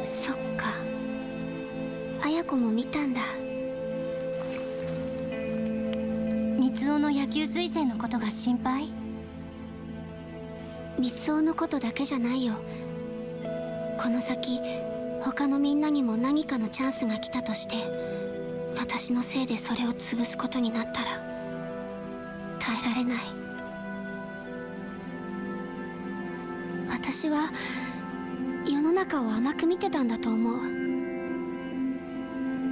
そっか、綾子も見たんだ。三尾の野球推薦のことが心配？三尾のことだけじゃないよ。この先他のみんなにも何かのチャンスが来たとして、私のせいでそれを潰すことになったら耐えられない。私は世の中を甘く見てたんだと思う。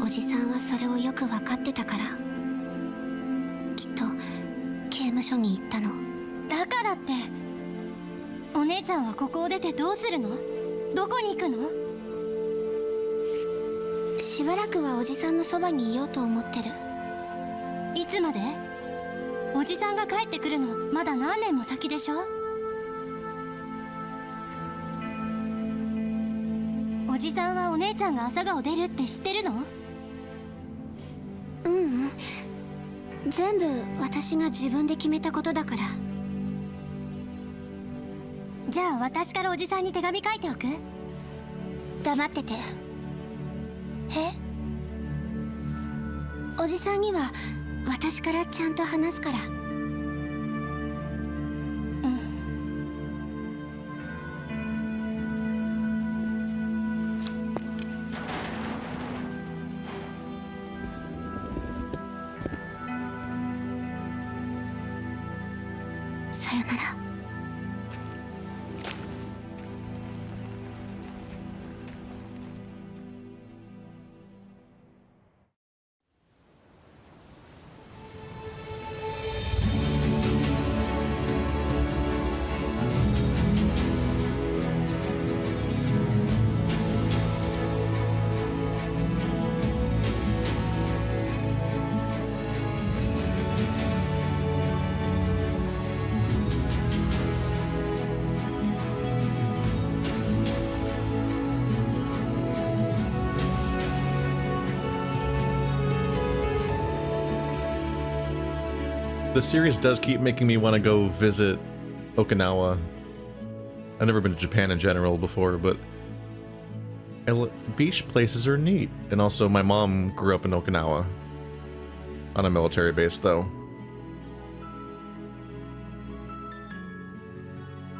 おじさんはそれをよく分かってたから、きっと刑務所に行ったの。だだからってお姉ちゃんはここを出てどうするの？どこに行くの？しばらくはおじさんのそばにいようと思ってる。いつまで？おじさんが帰ってくるのまだ何年も先でしょ？おじさんはお姉ちゃんが朝顔出るって知ってるの？ううん、全部私が自分で決めたことだから。じゃあ私からおじさんに手紙書いておく？黙ってて。おじさんには私からちゃんと話すから。さよなら。The series does keep making me want to go visit Okinawa. I've never been to Japan in general before, but beach places are neat. And also, my mom grew up in Okinawa on a military base, though.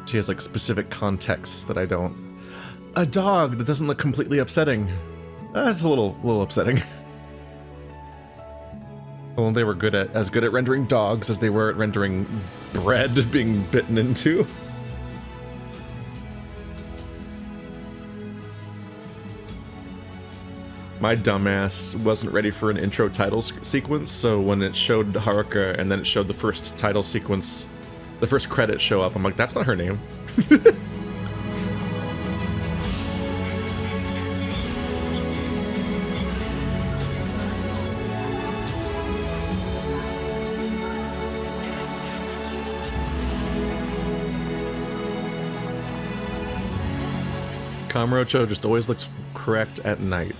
She has like specific contexts that I don't. A dog that doesn't look completely upsetting. That's a little upsetting. Well, they were as good at rendering dogs as they were at rendering bread being bitten into. My dumbass wasn't ready for an intro title sequence, so when it showed Haruka and then it showed the first title sequence, the first credits show up, I'm like, that's not her name. Kamurocho just always looks correct at night.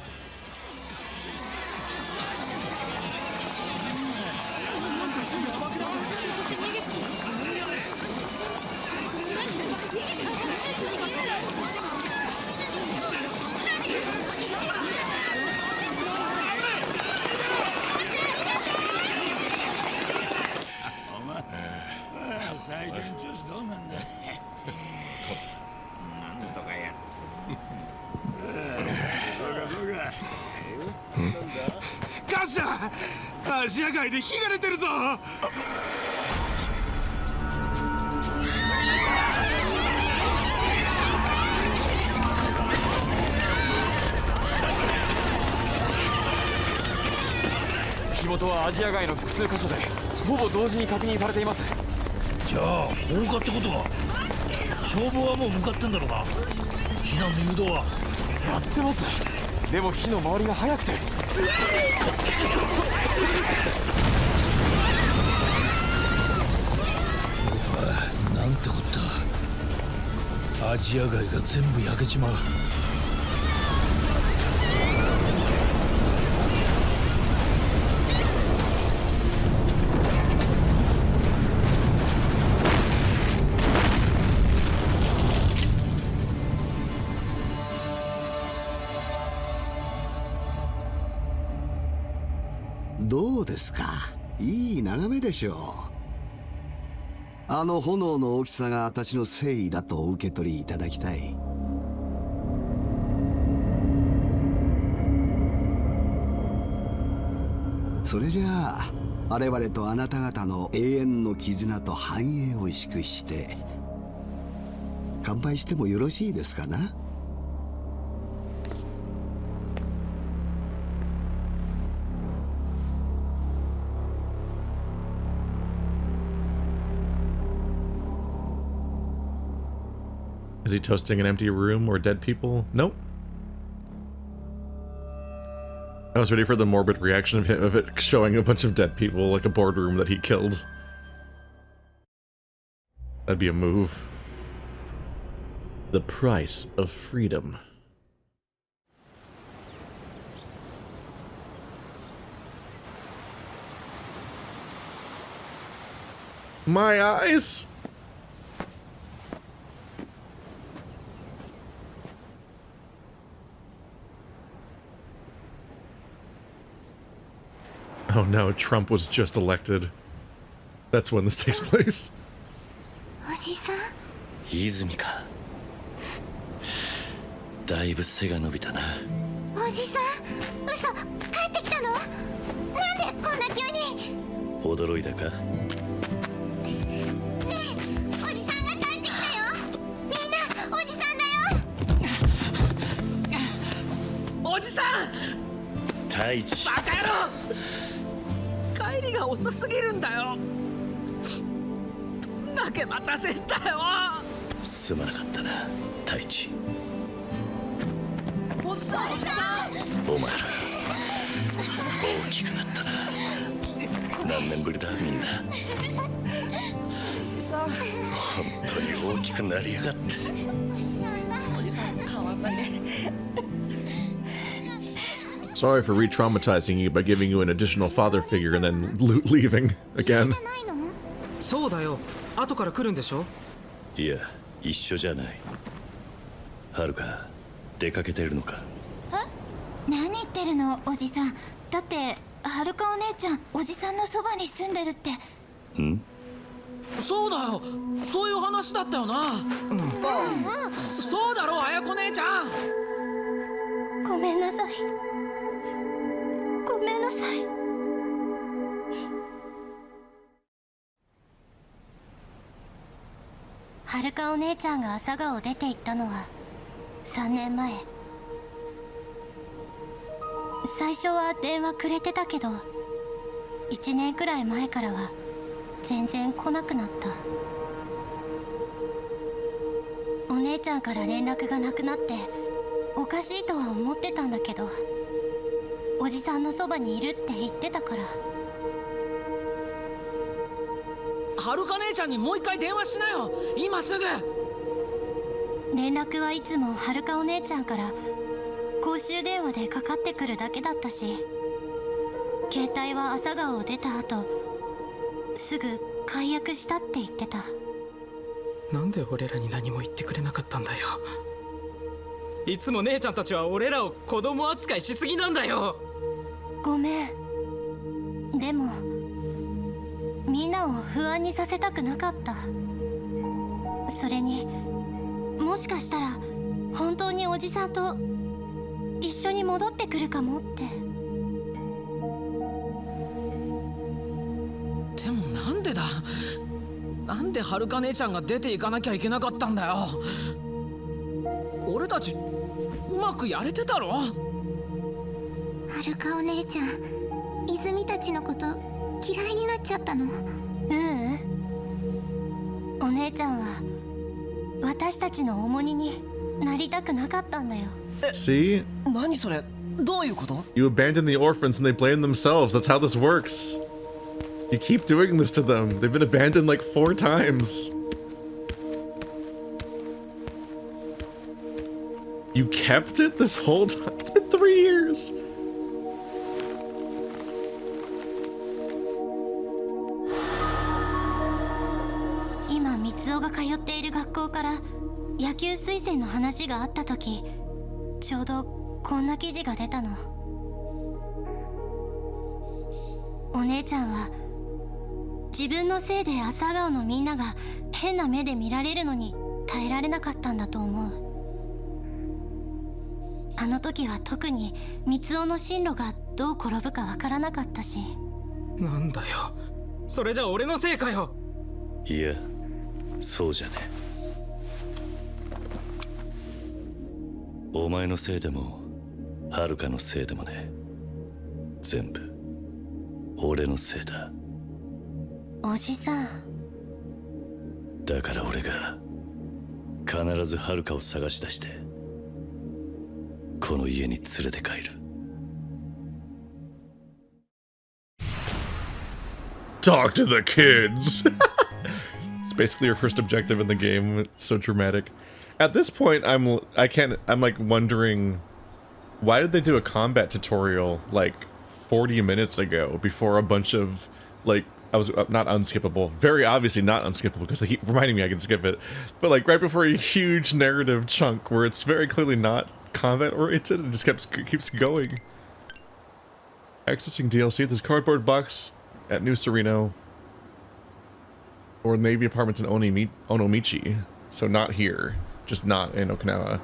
どうですか？いい眺めでしょう。あの炎の大きさが私の誠意だとお受け取りいただきたい。それじゃあ我々とあなた方の永遠の絆と繁栄を祝して乾杯してもよろしいですかな？ Is he toasting an empty room or dead people? Nope. I was ready for the morbid reaction of it showing a bunch of dead people, like a boardroom that he killed. That'd be a move. The price of freedom. My eyes! Oh no, Trump was just elected. That's when this takes place. おじさん泉か。だいぶ背が伸びたな。おじさん嘘帰ってきたの？なんでこんな急に？驚いたか。ねえおじさんが帰ってきたよ。みんなおじさんだよ。おじさん太一。バカ野郎、帰りが遅すぎるんだよ。どんだけ待たせんだよ。すまなかったな太一。おじさんお前ら大きくなったな。何年ぶりだみんな。おじさん本当に大きくなりやがって。おじさん変わんないね。 Sorry for re-traumatizing you by giving you an additional father figure and then leaving again. そうだよ。後から来るんでしょ？いや一緒じゃない。はるか出かけてるのか。何言ってるのおじさん。だってはるかお姉ちゃんおじさんのそばに住んでるって。ん？そうだよ。そういう話だったよな。そうだろ綾子姉ちゃん。ごめんなさい。ごめんなさい。はるかお姉ちゃんが朝顔を出て行ったのは3年前。最初は電話くれてたけど1年くらい前からは全然来なくなった。お姉ちゃんから連絡がなくなっておかしいとは思ってたんだけど、おじさんのそばにいるって言ってたから。はるか姉ちゃんにもう一回電話しなよ今すぐ。連絡はいつもはるかお姉ちゃんから公衆電話でかかってくるだけだったし、携帯は朝顔を出た後すぐ解約したって言ってた。なんで俺らに何も言ってくれなかったんだよ。いつも姉ちゃんたちは俺らを子供扱いしすぎなんだよ。ごめん。でもみんなを不安にさせたくなかった。それにもしかしたら本当におじさんと一緒に戻ってくるかもって。でもなんでだ。なんではるか姉ちゃんが出ていかなきゃいけなかったんだよ。俺たちうまくやれてたろ。はるかお姉ちゃん泉たちのこと嫌いになっちゃったの？お姉ちゃんは私たちの重荷になりたくなかったんだよ。See? 何それ？どういうこと？ You abandon the orphans and they blame themselves. That's how this works. You keep doing this to them. They've been abandoned like 4 times. You kept it this whole time? It's been 3 years.今三尾が通っている学校から野球推薦の話があった時、ちょうどこんな記事が出たの。お姉ちゃんは自分のせいで朝顔のみんなが変な目で見られるのに耐えられなかったんだと思う。あの時は特に三尾の進路がどう転ぶかわからなかったし。なんだよそれじゃ俺のせいかよ。いやそうじゃねえ。お前のせいでもはるかのせいでもね。全部俺のせいだ。おじさん。だから俺が必ずはるかを探し出してこの家に連れて帰る。 Talk to the kids. It's basically your first objective in the game. It's so dramatic. At this point, I'm like wondering, why did they do a combat tutorial like 40 minutes ago before a bunch of like, I was not unskippable, very obviously not unskippable because they keep reminding me I can skip it, but like right before a huge narrative chunk where it's very clearly not combat oriented and just keeps going. Accessing DLC, this cardboard box at New Sereno or Navy apartments in Onomichi, so not here, just not in Okinawa.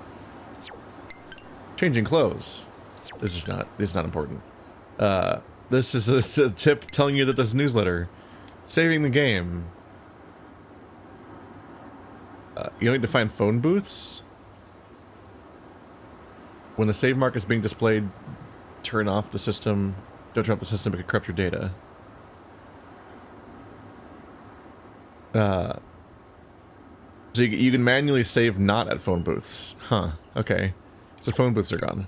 Changing clothes. This is not important. This is a tip telling you that there's a newsletter. Saving the game. You don't need to find phone booths. When the save mark is being displayed, turn off the system. Don't turn off the system, it could corrupt your data. So you can manually save not at phone booths. Huh, okay. So phone booths are gone.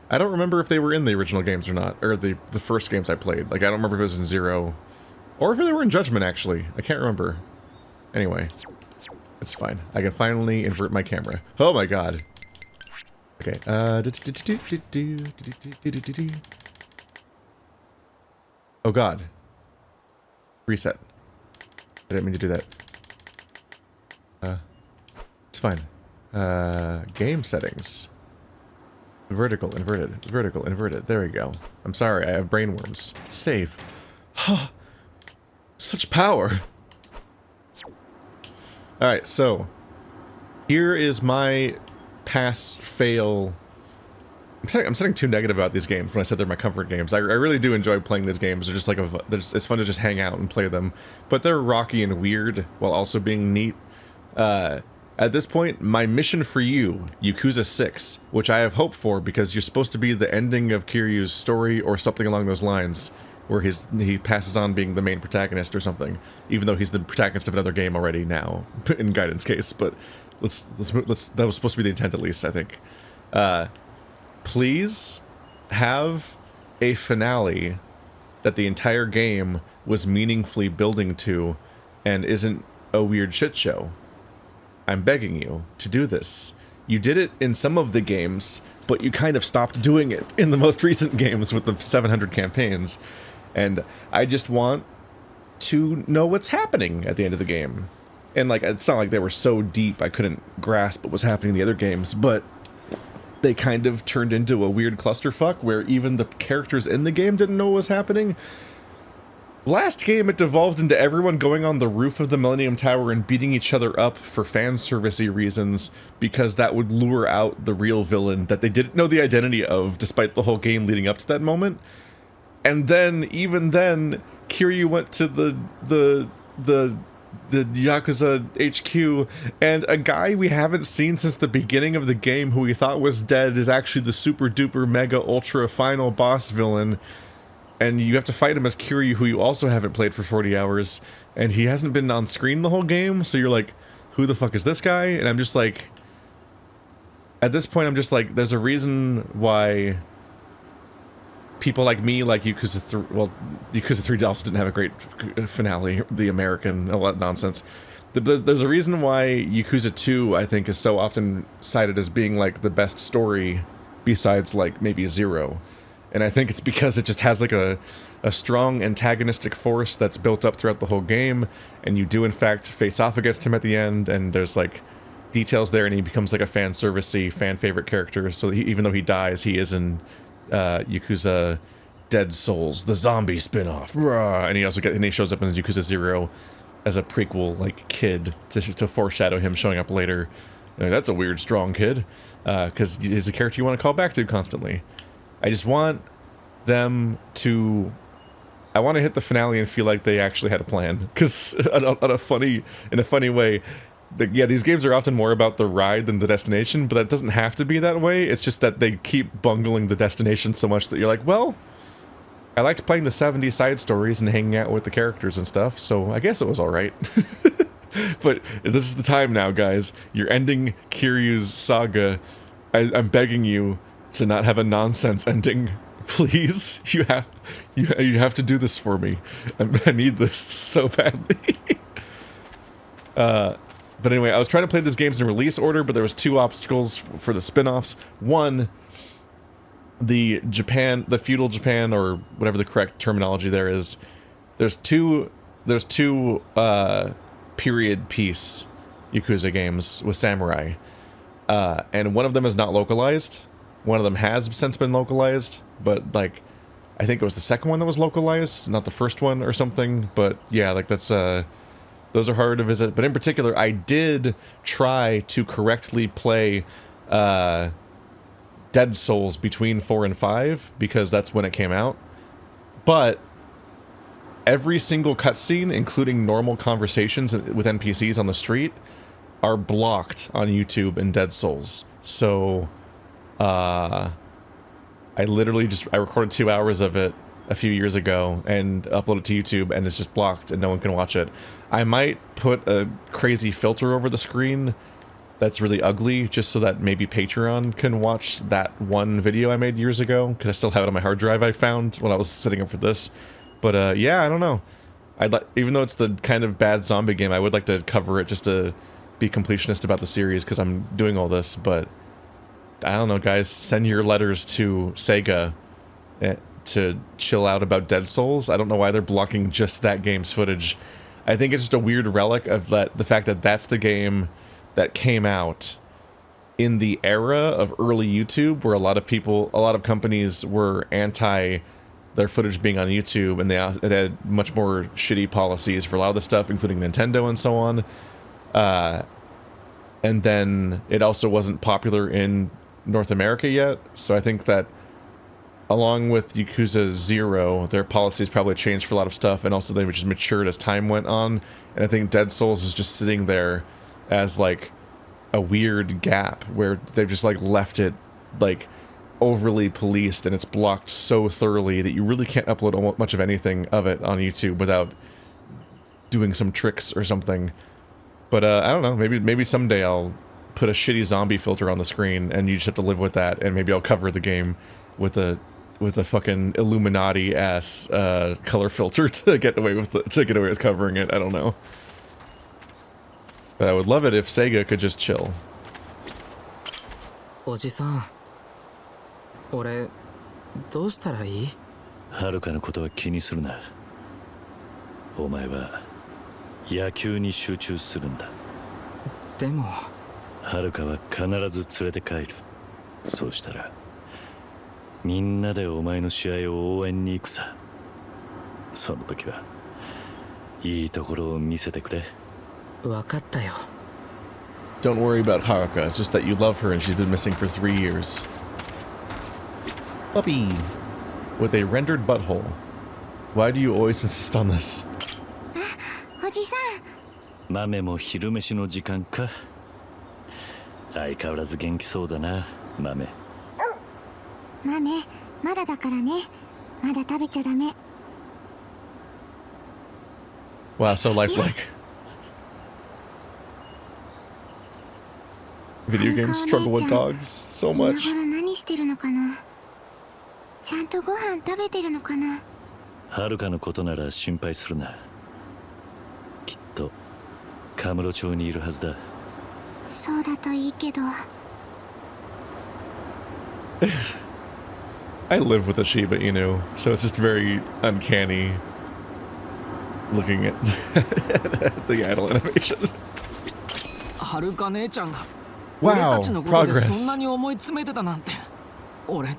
I don't remember if they were in the original games or not, or the first games I played. Like, I don't remember if it was in Zero, or if they were in Judgment, actually. I can't remember. Anyway, it's fine. I can finally invert my camera. Oh my god. Okay, oh god. Reset. I didn't mean to do that. It's fine. Game settings. Vertical, inverted, vertical, inverted. There we go. I'm sorry, I have brain worms. Save. Such power. Alright, so here is my pass fail. I'm sounding too negative about these games when I said they're my comfort games. I really do enjoy playing these games. They're just like it's fun to just hang out and play them. But they're rocky and weird while also being neat. At this point, my mission for you, Yakuza 6, which I have hope for because you're supposed to be the ending of Kiryu's story or something along those lines, where he passes on being the main protagonist or something, even though he's the protagonist of another game already now, in Guidance case. But let's that was supposed to be the intent at least, I think. Please have a finale that the entire game was meaningfully building to and isn't a weird shit show. I'm begging you to do this. You did it in some of the games, but you kind of stopped doing it in the most recent games with the 700 campaigns. And I just want to know what's happening at the end of the game. And like, it's not like they were so deep I couldn't grasp what was happening in the other games, but they kind of turned into a weird clusterfuck where even the characters in the game didn't know what was happening. Last game, it devolved into everyone going on the roof of the Millennium Tower and beating each other up for fan service-y reasons, because that would lure out the real villain that they didn't know the identity of, despite the whole game leading up to that moment. And then, even then, Kiryu went to the Yakuza HQ, and a guy we haven't seen since the beginning of the game who we thought was dead is actually the super duper mega ultra final boss villain. And you have to fight him as Kiryu, who you also haven't played for 40 hours, and he hasn't been on screen the whole game, so you're like, who the fuck is this guy? And I'm just like, at this point I'm just like, there's a reason why people like me, like Yakuza 3, well, Yakuza 3 also didn't have a great finale, the American, all that nonsense. There's a reason why Yakuza 2, I think, is so often cited as being like the best story besides like maybe 0. And I think it's because it just has like a strong antagonistic force that's built up throughout the whole game, and you do in fact face off against him at the end, and there's like details there, and he becomes like a fan service-y, fan favorite character, so even though he dies, he is in Yakuza Dead Souls, the zombie spin-off, and he shows up in Yakuza 0 as a prequel like kid to foreshadow him showing up later. Like, that's a weird strong kid, because he's a character you want to call back to constantly. I just want them to... I want to hit the finale and feel like they actually had a plan. Because in a funny way, yeah, these games are often more about the ride than the destination, but that doesn't have to be that way. It's just that they keep bungling the destination so much that you're like, well, I liked playing the 70 side stories and hanging out with the characters and stuff, so I guess it was alright. But this is the time now, guys. You're ending Kiryu's saga. I'm begging you to not have a nonsense ending. Please, you have to do this for me. I need this so badly. But anyway, I was trying to play this games in release order, but there was 2 obstacles for the spin-offs. One, the feudal Japan, or whatever the correct terminology there is. There's two period piece Yakuza games with samurai. And one of them is not localized. One of them has since been localized, but like, I think it was the second one that was localized, not the first one or something. But yeah, like that's those are hard to visit. But in particular, I did try to correctly play Dead Souls between 4 and 5 because that's when it came out. But every single cutscene, including normal conversations with NPCs on the street, are blocked on YouTube in Dead Souls. So I literally I recorded 2 hours of it a few years ago and uploaded it to YouTube, and it's just blocked and no one can watch it. I might put a crazy filter over the screen that's really ugly just so that maybe Patreon can watch that one video I made years ago, because I still have it on my hard drive I found when I was setting up for this. But yeah, I don't know. Even though it's the kind of bad zombie game, I would like to cover it just to be completionist about the series because I'm doing all this. But I don't know, guys. Send your letters to Sega to chill out about Dead Souls. I don't know why they're blocking just that game's footage. I think it's just a weird relic of the fact that that's the game that came out in the era of early YouTube, where a lot of companies were anti their footage being on YouTube, and it had much more shitty policies for a lot of the stuff, including Nintendo and so on. And then it also wasn't popular in North America yet, so I think that along with Yakuza 0, their policies probably changed for a lot of stuff, and also they just matured as time went on. And I think Dead Souls is just sitting there as like a weird gap where they've just like left it like overly policed, and it's blocked so thoroughly that you really can't upload much of anything of it on YouTube without doing some tricks or something. But I don't know, maybe someday I'll put a shitty zombie filter on the screen and you just have to live with that, and maybe I'll cover the game with a fucking Illuminati ass color filter to get away with covering it. I don't know. But I would love it if Sega could just chill. おじさん、俺どうしたらいい？はるかのことは気にするな。お前は野球に集中するんだ。でもはるかは必ず連れて帰る。そうしたらみんなでお前の試合を応援に行くさ。その時はいいところを見せてくれ。分かったよ。 Don't worry about Haruka, it's just that you love her and she's been missing for 3 years. Puppy! With a rendered butthole. Why do you always insist on this? おじさん。豆も昼飯の時間か。相変わらず元気そうだな、豆。豆、まだだからね。まだ食べちゃダメ。 Wow, so lifelike. Video games struggle with dogs so much. 今頃何してるのかな。ちゃんとご飯食べてるのかな。はるかのことなら心配するな。きっとカムロ町にいるはずだ。そうだといいけど。I live with a Shiba Inu, so it's just very uncanny looking at the idle animation. はるか姉ちゃんが Wow, 俺たちのことで progress. そんなに思い詰めてたなんて俺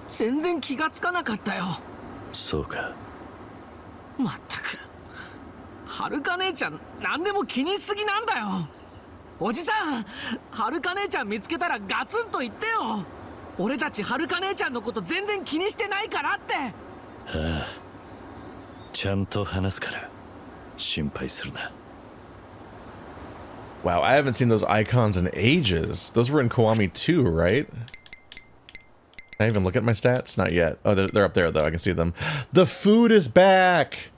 全然気がつかなかったよ。そうか。まったくはるか姉ちゃん何でも気にしすぎなんだよ。おじさん、はるか姉ちゃん見つけたらガツンと言ってよ。俺たちはるか姉ちゃんのこと全然気にしてないからって。ああ、ちゃんと話すから心配するな。Wow, I haven't seen those icons in ages. Those were in Kiwami 2, right? Can I even look at my stats? Not yet. Oh, they're up there, though. I can see them. The food is back!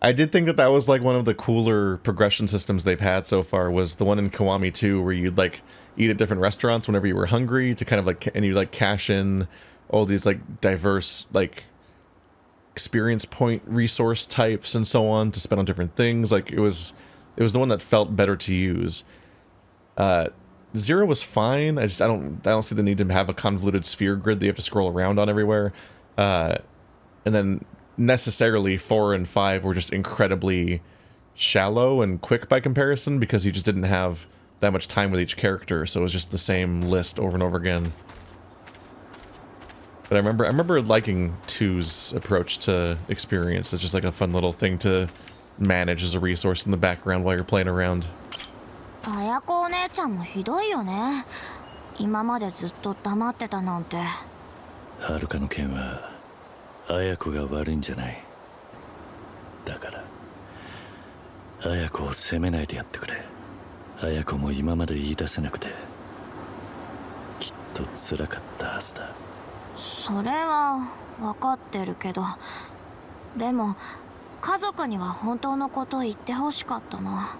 I did think that was like one of the cooler progression systems they've had so far, was the one in Kiwami 2 where you'd like eat at different restaurants whenever you were hungry to kind of like, and you like cash in all these like diverse like experience point resource types and so on to spend on different things. Like it was the one that felt better to use. Zero was fine. I don't see the need to have a convoluted sphere grid that you have to scroll around on everywhere. And then necessarily 4 and 5 were just incredibly shallow and quick by comparison because you just didn't have that much time with each character, so it was just the same list over and over again. But I remember liking 2's approach to experience. It's just like a fun little thing to manage as a resource in the background while you're playing around. 綾子お姉ちゃんもひどいよね。今までずっと黙ってたなんて。はるかの件は綾子が悪いんじゃない。だから綾子を責めないでやってくれ。綾子も今まで言い出せなくてきっと辛かったはずだ。それは分かってるけど、でも家族には本当のことを言ってほしかったな。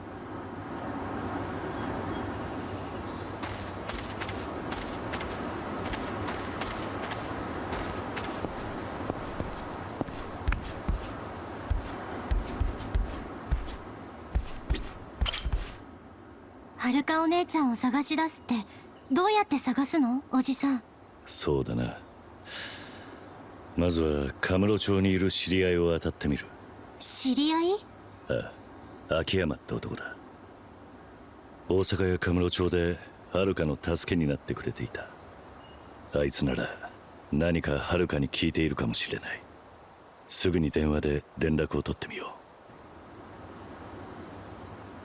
はるかお姉ちゃんを探し出すってどうやって探すの、おじさん。そうだな。まずはカムロ町にいる知り合いを当たってみる。知り合い？ああ、秋山って男だ。大阪やカムロ町ではるかの助けになってくれていた。あいつなら何かはるかに聞いているかもしれない。すぐに電話で連絡を取ってみよう。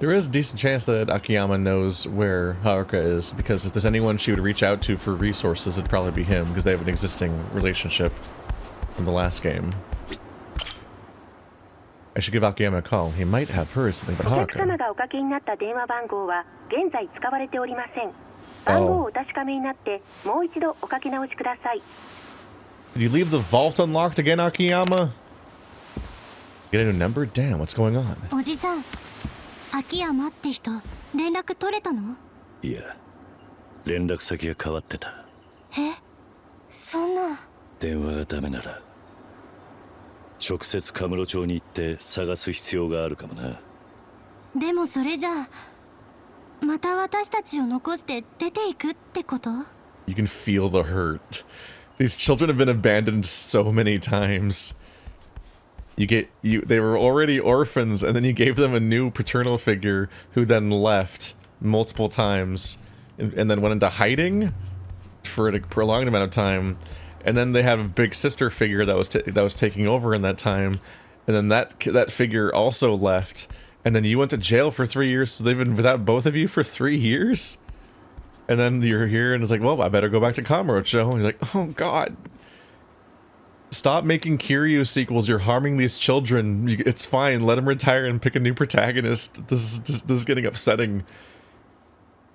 There is a decent chance that Akiyama knows where Haruka is, because if there's anyone she would reach out to for resources, it'd probably be him, because they have an existing relationship from the last game. I should give Akiyama a call. He might have heard something about Haruka. お客様がおかけになった電話番号は現在使われておりません。番号をお確かめになってもう一度おかけ直しください。 Did you leave the vault unlocked again, Akiyama? Get a new number? Damn, what's going on? おじさん、秋山って人連絡取れたの？いや、連絡先が変わってた。え、そんな。電話がダメなら直接カムロ町に行って探す必要があるかもな。でもそれじゃあまた私たちを残して出ていくってこと？ You can feel the hurt. These children have been abandoned so many times. They were already orphans, and then you gave them a new paternal figure who then left multiple times and then went into hiding for a prolonged amount of time. And then they had a big sister figure that was taking over in that time, and then that figure also left. And then you went to jail for 3 years, so they've been without both of you for 3 years. And then you're here, and it's like, well, I better go back to Kamurocho. And you're like, oh god. Stop making Kiryu sequels. You're harming these children. It's fine. Let them retire and pick a new protagonist. This is getting upsetting.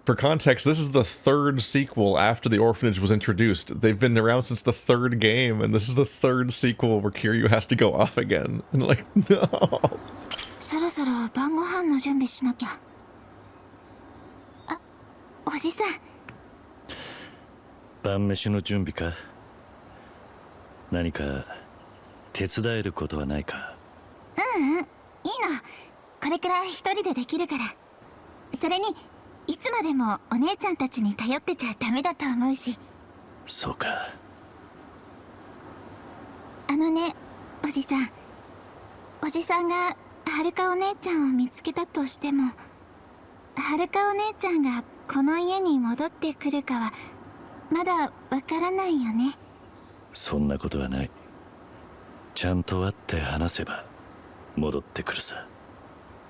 For context, this is the 3rd sequel after the orphanage was introduced. They've been around since the 3rd game, and this is the 3rd sequel where Kiryu has to go off again. And like, no. そろそろ晩ご飯の準備しなきゃ。あ、おじさん。晩飯の準備か。何か手伝えることはないか。いいの。これくらい一人でできるから。それにいつまでもお姉ちゃんたちに頼ってちゃダメだと思うし。そうか。あのね、おじさん。おじさんがはるかお姉ちゃんを見つけたとしても、はるかお姉ちゃんがこの家に戻ってくるかはまだわからないよね。そんなことはない。ちゃんと会って話せば戻ってくるさ。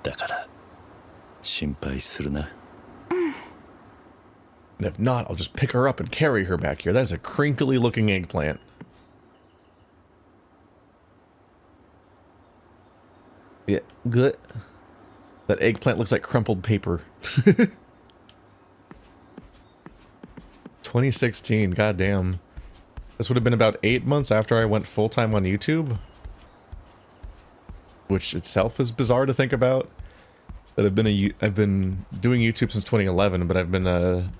だから心配するな。And if not, I'll just pick her up and carry her back here. That is a crinkly looking eggplant. Yeah, good. That eggplant looks like crumpled paper. 2016, goddamn. This would have been about 8 months after I went full-time on YouTube. which itself is bizarre to think about. That I've been doing YouTube since 2011, but I've been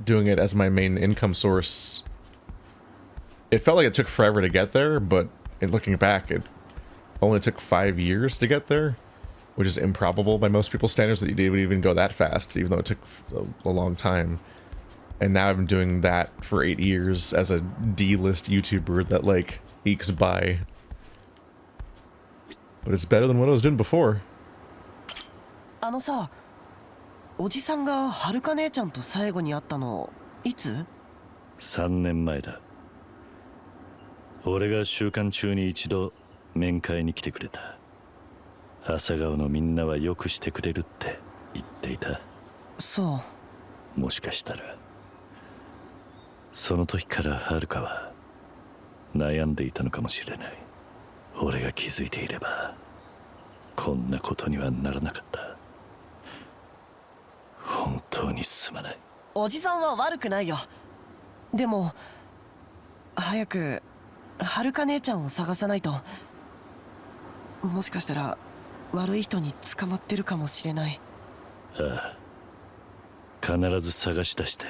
doing it as my main income source. It felt like it took forever to get there, but in looking back, it only took 5 years to get there, which is improbable by most people's standards that you would even go that fast, even though it took a long time. And now I've been doing that for 8 years as a D-list YouTuber that like ekes by. But it's better than what I was doing before. あのさ、おじさんがはるか姉ちゃんと最後に会ったのいつ？3年前だ。俺が週間中に一度面会に来てくれた。朝顔のみんなはよくしてくれるって言っていた。そう。もしかしたらその時からはるかは悩んでいたのかもしれない。俺が気づいていればこんなことにはならなかった。本当にすまない。おじさんは悪くないよ。でも早くはるか姉ちゃんを探さないと。もしかしたら悪い人に捕まってるかもしれない。ああ、必ず探し出して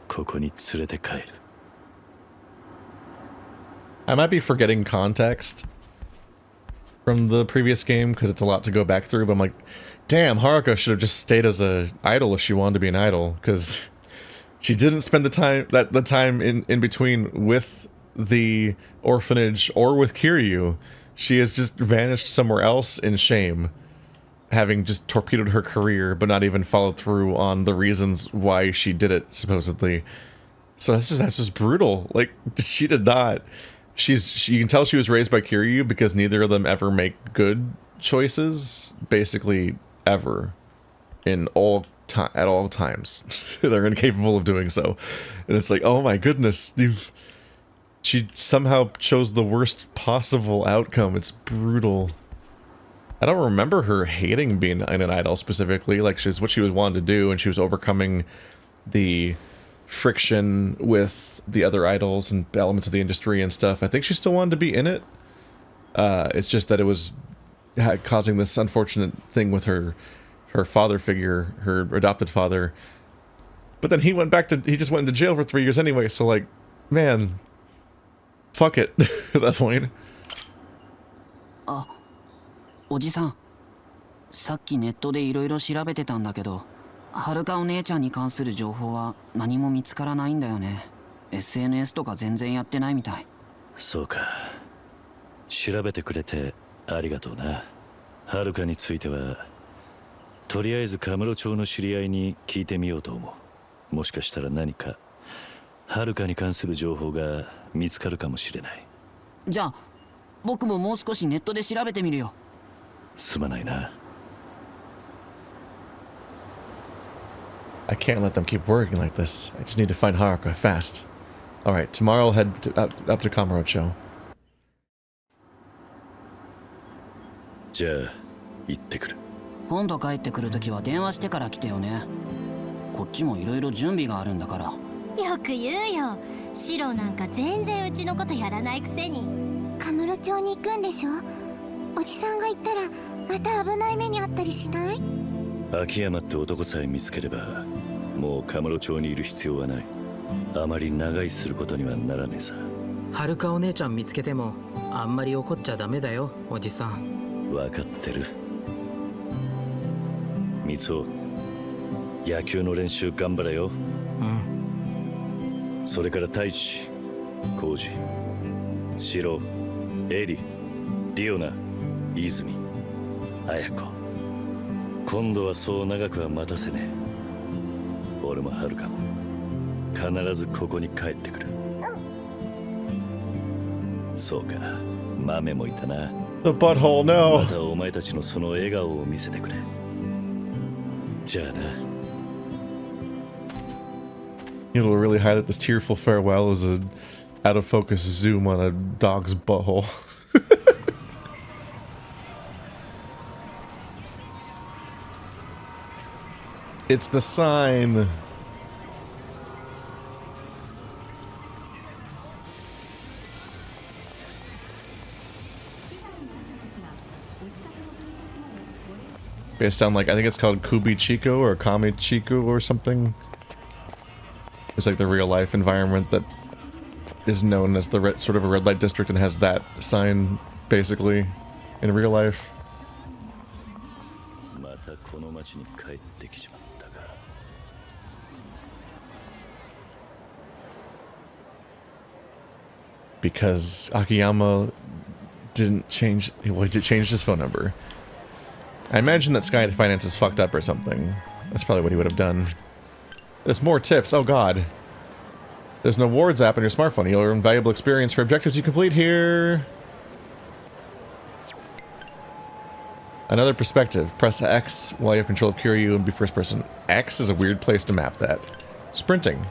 ここに連れて帰る。I might be forgetting context from the previous game because it's a lot to go back through, but I'm like, damn, Haruka should have just stayed as an idol if she wanted to be an idol, because she didn't spend the time in between with the orphanage or with Kiryu. She has just vanished somewhere else in shame, having just torpedoed her career, but not even followed through on the reasons why she did it, supposedly. So that's just brutal. Like, she did not. You can tell she was raised by Kiryu because neither of them ever make good choices, basically ever, at all times. They're incapable of doing so, and it's like, oh my goodness, she somehow chose the worst possible outcome. It's brutal. I don't remember her hating being an idol specifically. Like, she's what she was wanting to do, and she was overcoming the friction with the other idols and elements of the industry and stuff. I think she still wanted to be in it. It's just that it was causing this unfortunate thing with her father figure, her adopted father. But then he just went into jail for 3 years anyway, so like, man, fuck it at that point. あ、おじさん、さっきネットでいろいろ調べてたんだけど、はるかお姉ちゃんに関する情報は何も見つからないんだよね。SNS とか全然やってないみたい。そうか。調べてくれてありがとうな。はるかについてはとりあえずカムロ町の知り合いに聞いてみようと思う。もしかしたら何かはるかに関する情報が見つかるかもしれない。じゃあ僕ももう少しネットで調べてみるよ。すまないな。I can't let them keep working like this. I just need to find Haruka fast. Alright, tomorrow I'll head up to Kamurocho. じゃあ行ってくる。今度帰ってくるときは電話してから来てよね。こっちもいろいろ準備があるんだから。よく言うよ。シロなんか全然うちのことやらないくせに。カムロ町に行くんでしょ。おじさんが行ったらまた危ない目にあったりしない？秋山って男さえ見つければもうカムロ町にいる必要はない。あまり長居することにはならねえさ。はるかお姉ちゃん見つけてもあんまり怒っちゃダメだよ、おじさん。分かってる。三尾、野球の練習頑張れよ。うん。それから太一、浩二、シロ、エリ、リオナ、泉、綾子。今度はそう長くは待たせねえ。俺もはるかも必ずここに帰ってくる。そうか、豆もいたな。The butthole, no. またお前たちのその笑顔を見せてくれ。じゃあな。It'll really highlight this tearful farewell as a out of focus zoom on a dog's butthole. It's the sign. based on like I think it's called Kubichiko or Kamichiko or something. It's like the real life environment that is known as the sort of a red light district and has that sign basically in real life. Because Akiyama didn't change, well, he changed his phone number. I imagine that Sky Finance is fucked up or something. That's probably what he would have done. There's more tips, oh god. There's an awards app on your smartphone. You'll earn valuable experience for objectives you complete here. Another perspective. Press X while you have control of Kiryu and be first person. X is a weird place to map that. Sprinting.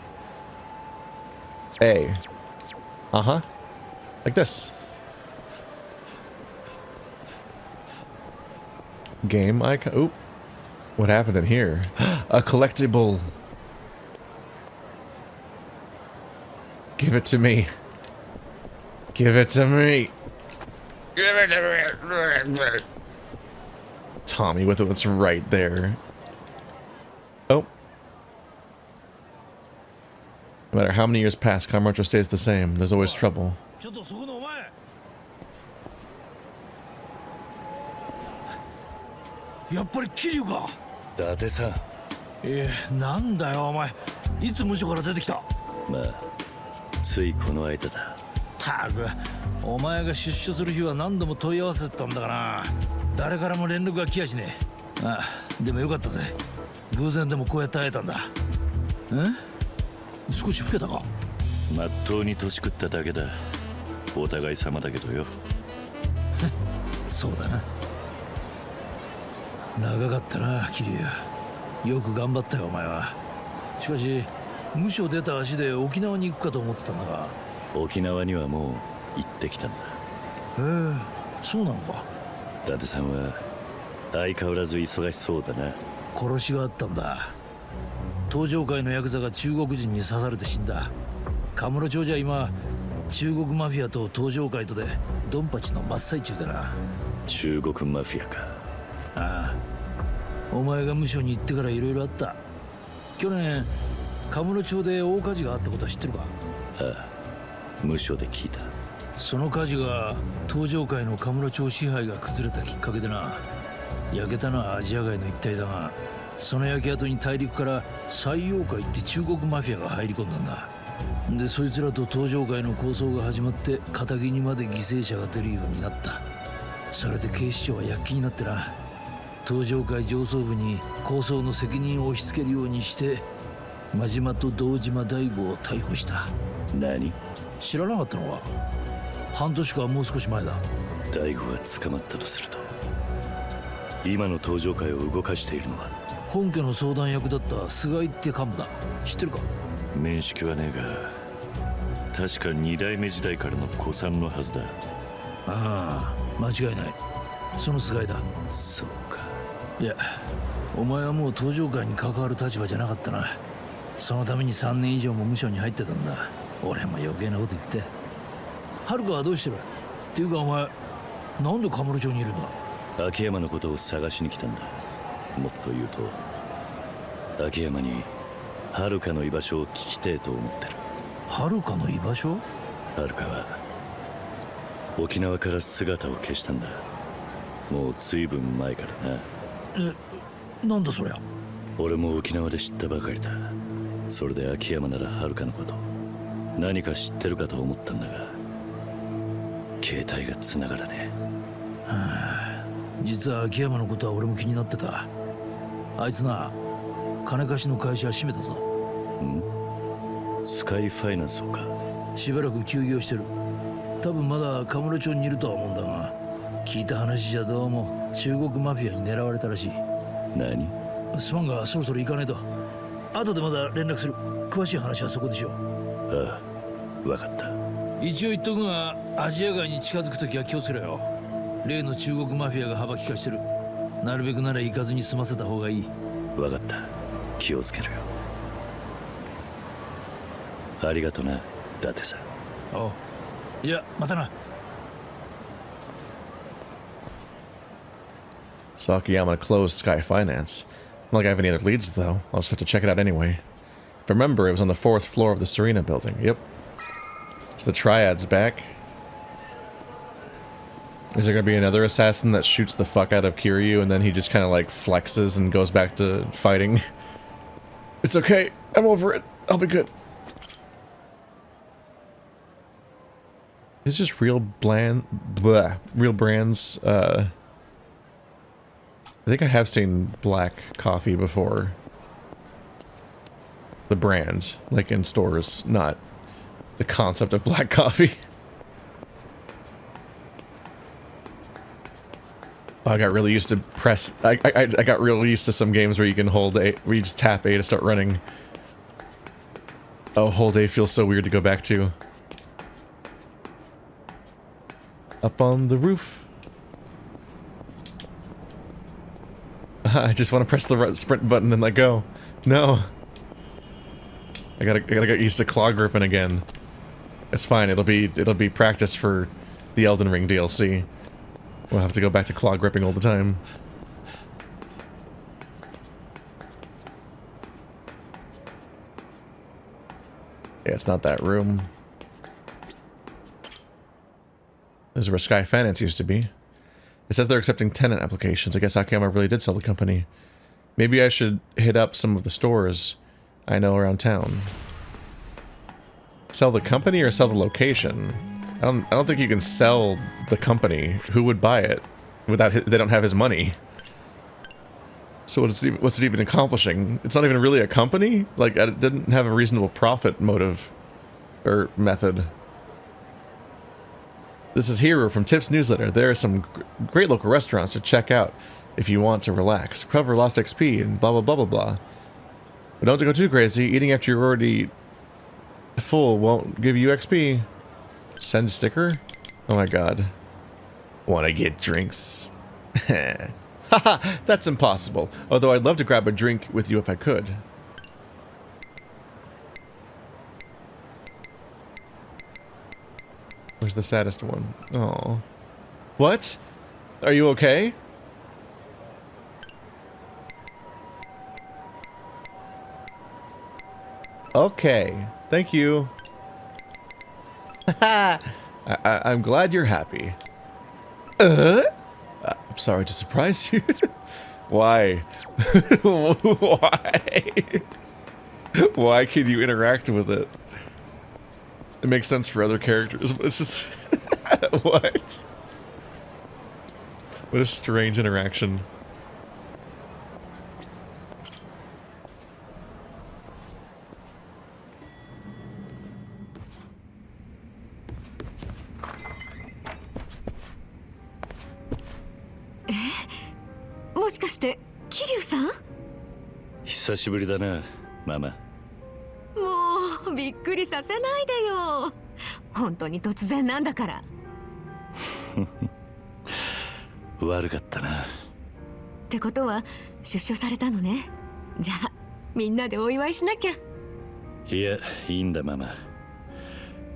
A. Uh-huh. Like this. Game icon. Oop. What happened in here? A collectible. Give it to me. Give it to me. Give it to me. Tommy with what's right there. Oh. No matter how many years pass, Kamurocho stays the same. There's always trouble. やっぱり桐生か。伊達さん。なんだよお前。いつ無所から出てきた。まあ、ついこの間だ。たく、お前が出所する日は何度も問い合わせてたんだからな。誰からも連絡が来やしねえ。ああ、でもよかったぜ。偶然でもこうやって会えたんだ。少し老けたか。まっとうに年食っただけだ。お互い様だけどよ。そうだな。長かったな、桐生。よく頑張ったよ、お前は。しかし、無所出た足で沖縄に行くかと思ってたんだが。沖縄にはもう行ってきたんだ。へえ、そうなのか。伊達さんは相変わらず忙しそうだな。殺しがあったんだ。東上界のヤクザが中国人に刺されて死んだ。カムロ町じゃ今、中国マフィアと東上界とでドンパチの真っ最中でな。中国マフィアか。ああ、お前が無所に行ってからいろいろあった。去年カムロ町で大火事があったことは知ってるか。ああ、無所で聞いた。その火事が東上界のカムロ町支配が崩れたきっかけでな。焼けたのはアジア街の一帯だが、その焼け跡に大陸から西洋界って中国マフィアが入り込んだんだ。でそいつらと東上界の抗争が始まって片木にまで犠牲者が出るようになった。それで警視庁は躍起になってな、東上界上層部に抗争の責任を押し付けるようにして真島と堂島大吾を逮捕した。何？知らなかったのか。半年かもう少し前だ。大吾が捕まったとすると、今の東上界を動かしているのは本家の相談役だった菅井って幹部だ。知ってるか。面識はねえが、確か2代目時代からの古参のはずだ。ああ、間違いない。その菅井だ。そうか。いや、お前はもう東上界に関わる立場じゃなかったな。そのために3年以上も無所に入ってたんだ。俺も余計なこと言って。ハルカはどうしてるっていうか、お前なんでカムロ町にいるんだ。秋山のことを探しに来たんだ。もっと言うと、秋山にハルカの居場所を聞きてえと思ってる。ハルカの居場所？ハルカは沖縄から姿を消したんだ。もう随分前からな。なんだそりゃ。俺も沖縄で知ったばかりだ。それで秋山ならハルカのこと何か知ってるかと思ったんだが、携帯が繋がらねえ。はあ、実は秋山のことは俺も気になってた。あいつな、金貸しの会社閉めたぞ。ん？スカイファイナンスをか。しばらく休業してる。多分まだカムロ町にいるとは思うんだが、聞いた話じゃどうも中国マフィアに狙われたらしい。何？すまんがそろそろ行かないと。後でまだ連絡する。詳しい話はそこでしよう。ああ、わかった。一応言っとくが、アジア街に近づくときは気をつけろよ。例の中国マフィアが幅利かしてる。なるべくなら行かずに済ませた方がいい。わかった。気をつけるよ。ありがとな、伊達さん。おう。いや、またな。So Akiyama closed Sky Finance. Not like I have any other leads, though. I'll just have to check it out anyway. If I remember, it was on the 4th floor of the Serena building. Yep. So the Triad's back. Is there going to be another assassin that shoots the fuck out of Kiryu and then he just kind of like flexes and goes back to fighting? It's okay. I'm over it. I'll be good. It's just real real brands. I think I have seen black coffee before. The brand, like in stores, not the concept of black coffee. Oh, I got really used to press. I got really used to some games where you can hold A, where you just tap A to start running. Oh, hold A feels so weird to go back to. Up on the roof. I just want to press the sprint button and let go. No. I gotta get used to claw gripping again. It's fine. It'll be practice for the Elden Ring DLC. We'll have to go back to claw gripping all the time. Yeah, it's not that room. This is where Sky Finance used to be. It says they're accepting tenant applications. I guess Akiyama really did sell the company. Maybe I should hit up some of the stores I know around town. Sell the company or sell the location? I don't think you can sell the company. Who would buy it without they don't have his money? So what's it even accomplishing? It's not even really a company? Like, it didn't have a reasonable profit motive or method. This is Hiro from Tips Newsletter. There are some great local restaurants to check out if you want to relax, recover lost XP, and blah blah blah blah blah. But don't go too crazy. Eating after you're already full won't give you XP. Send sticker? Oh my god. Wanna get drinks? Haha, that's impossible. Although I'd love to grab a drink with you if I could. Where's the saddest one? Oh. What? Are you okay? Okay. Thank you. I'm glad you're happy. I'm sorry to surprise you. Why? Why? Why can you interact with it? It makes sense for other characters, but it's just... What? What a strange interaction. Kiryu-san? 久しぶりだな、ママ。もうびっくりさせないでよ。本当に突然なんだから。悪かったな。ってことは出所されたのね。じゃあみんなでお祝いしなきゃ。いや、いいんだママ。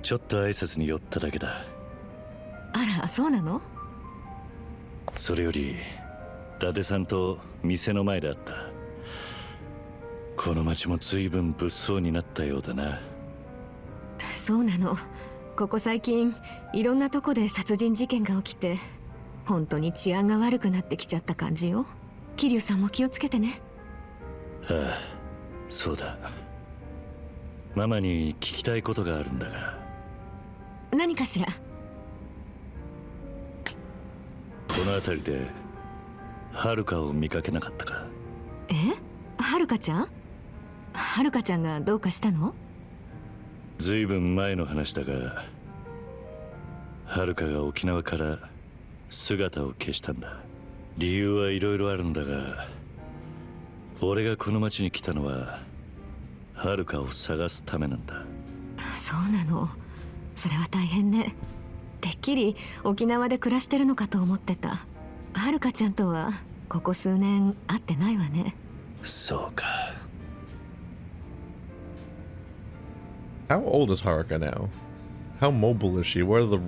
ちょっと挨拶に寄っただけだ。あら、そうなの？それより伊達さんと店の前で会った。この町も随分物騒になったようだな。そうなの。ここ最近いろんなとこで殺人事件が起きて本当に治安が悪くなってきちゃった感じよ。桐生さんも気をつけてね。ああ、そうだ。ママに聞きたいことがあるんだが。何かしら？この辺りではるかを見かけなかったか？え？はるかちゃん？はるかちゃんがどうかしたの？ずいぶん前の話だが、はるかが沖縄から姿を消したんだ。理由はいろいろあるんだが、俺がこの町に来たのははるかを探すためなんだ。そうなの。それは大変ね。てっきり沖縄で暮らしてるのかと思ってた。はるかちゃんとはここ数年会ってないわね。そうか。How old is Haruka now? How mobile is she? What are the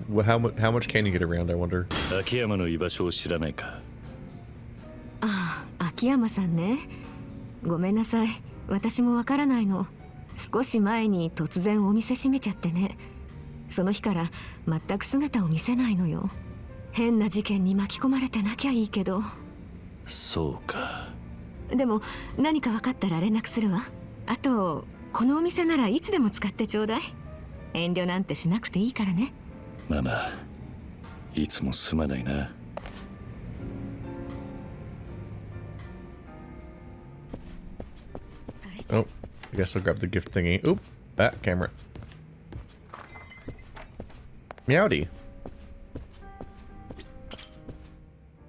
how much can you get around? I wonder. 秋山の居場所を知らないか？秋山さんね。ごめんなさい、私もわからないの。少し前に突然お店閉めちゃってね。その日から全く姿を見せないのよ。変な事件に巻き込まれてなきゃいいけど。そうか。でも何か分かったら連絡するわ。あとこのお店ならいつでも使ってちょうだい。遠慮なんてしなくていいからね。ママ、いつもすまないな。Oh, I guess I'll grab the gift thingy. Oop, back camera. Meowdy.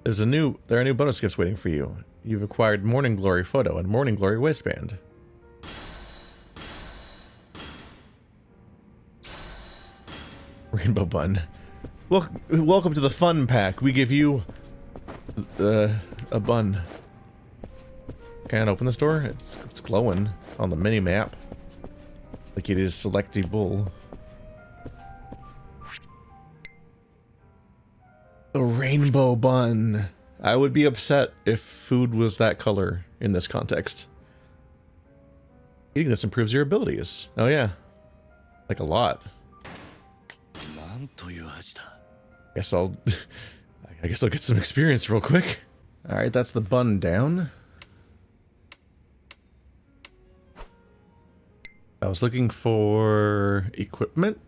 There are new bonus gifts waiting for you. You've acquired Morning Glory photo and Morning Glory waistband. Rainbow bun. Welcome to the fun pack. We give you a bun. Can't open this door? It's glowing on the mini map. Like it is selectable. A rainbow bun. I would be upset if food was that color in this context. Eating this improves your abilities. Oh yeah. Like a lot. I guess I'll get some experience real quick. Alright, that's the bun down. I was looking for equipment,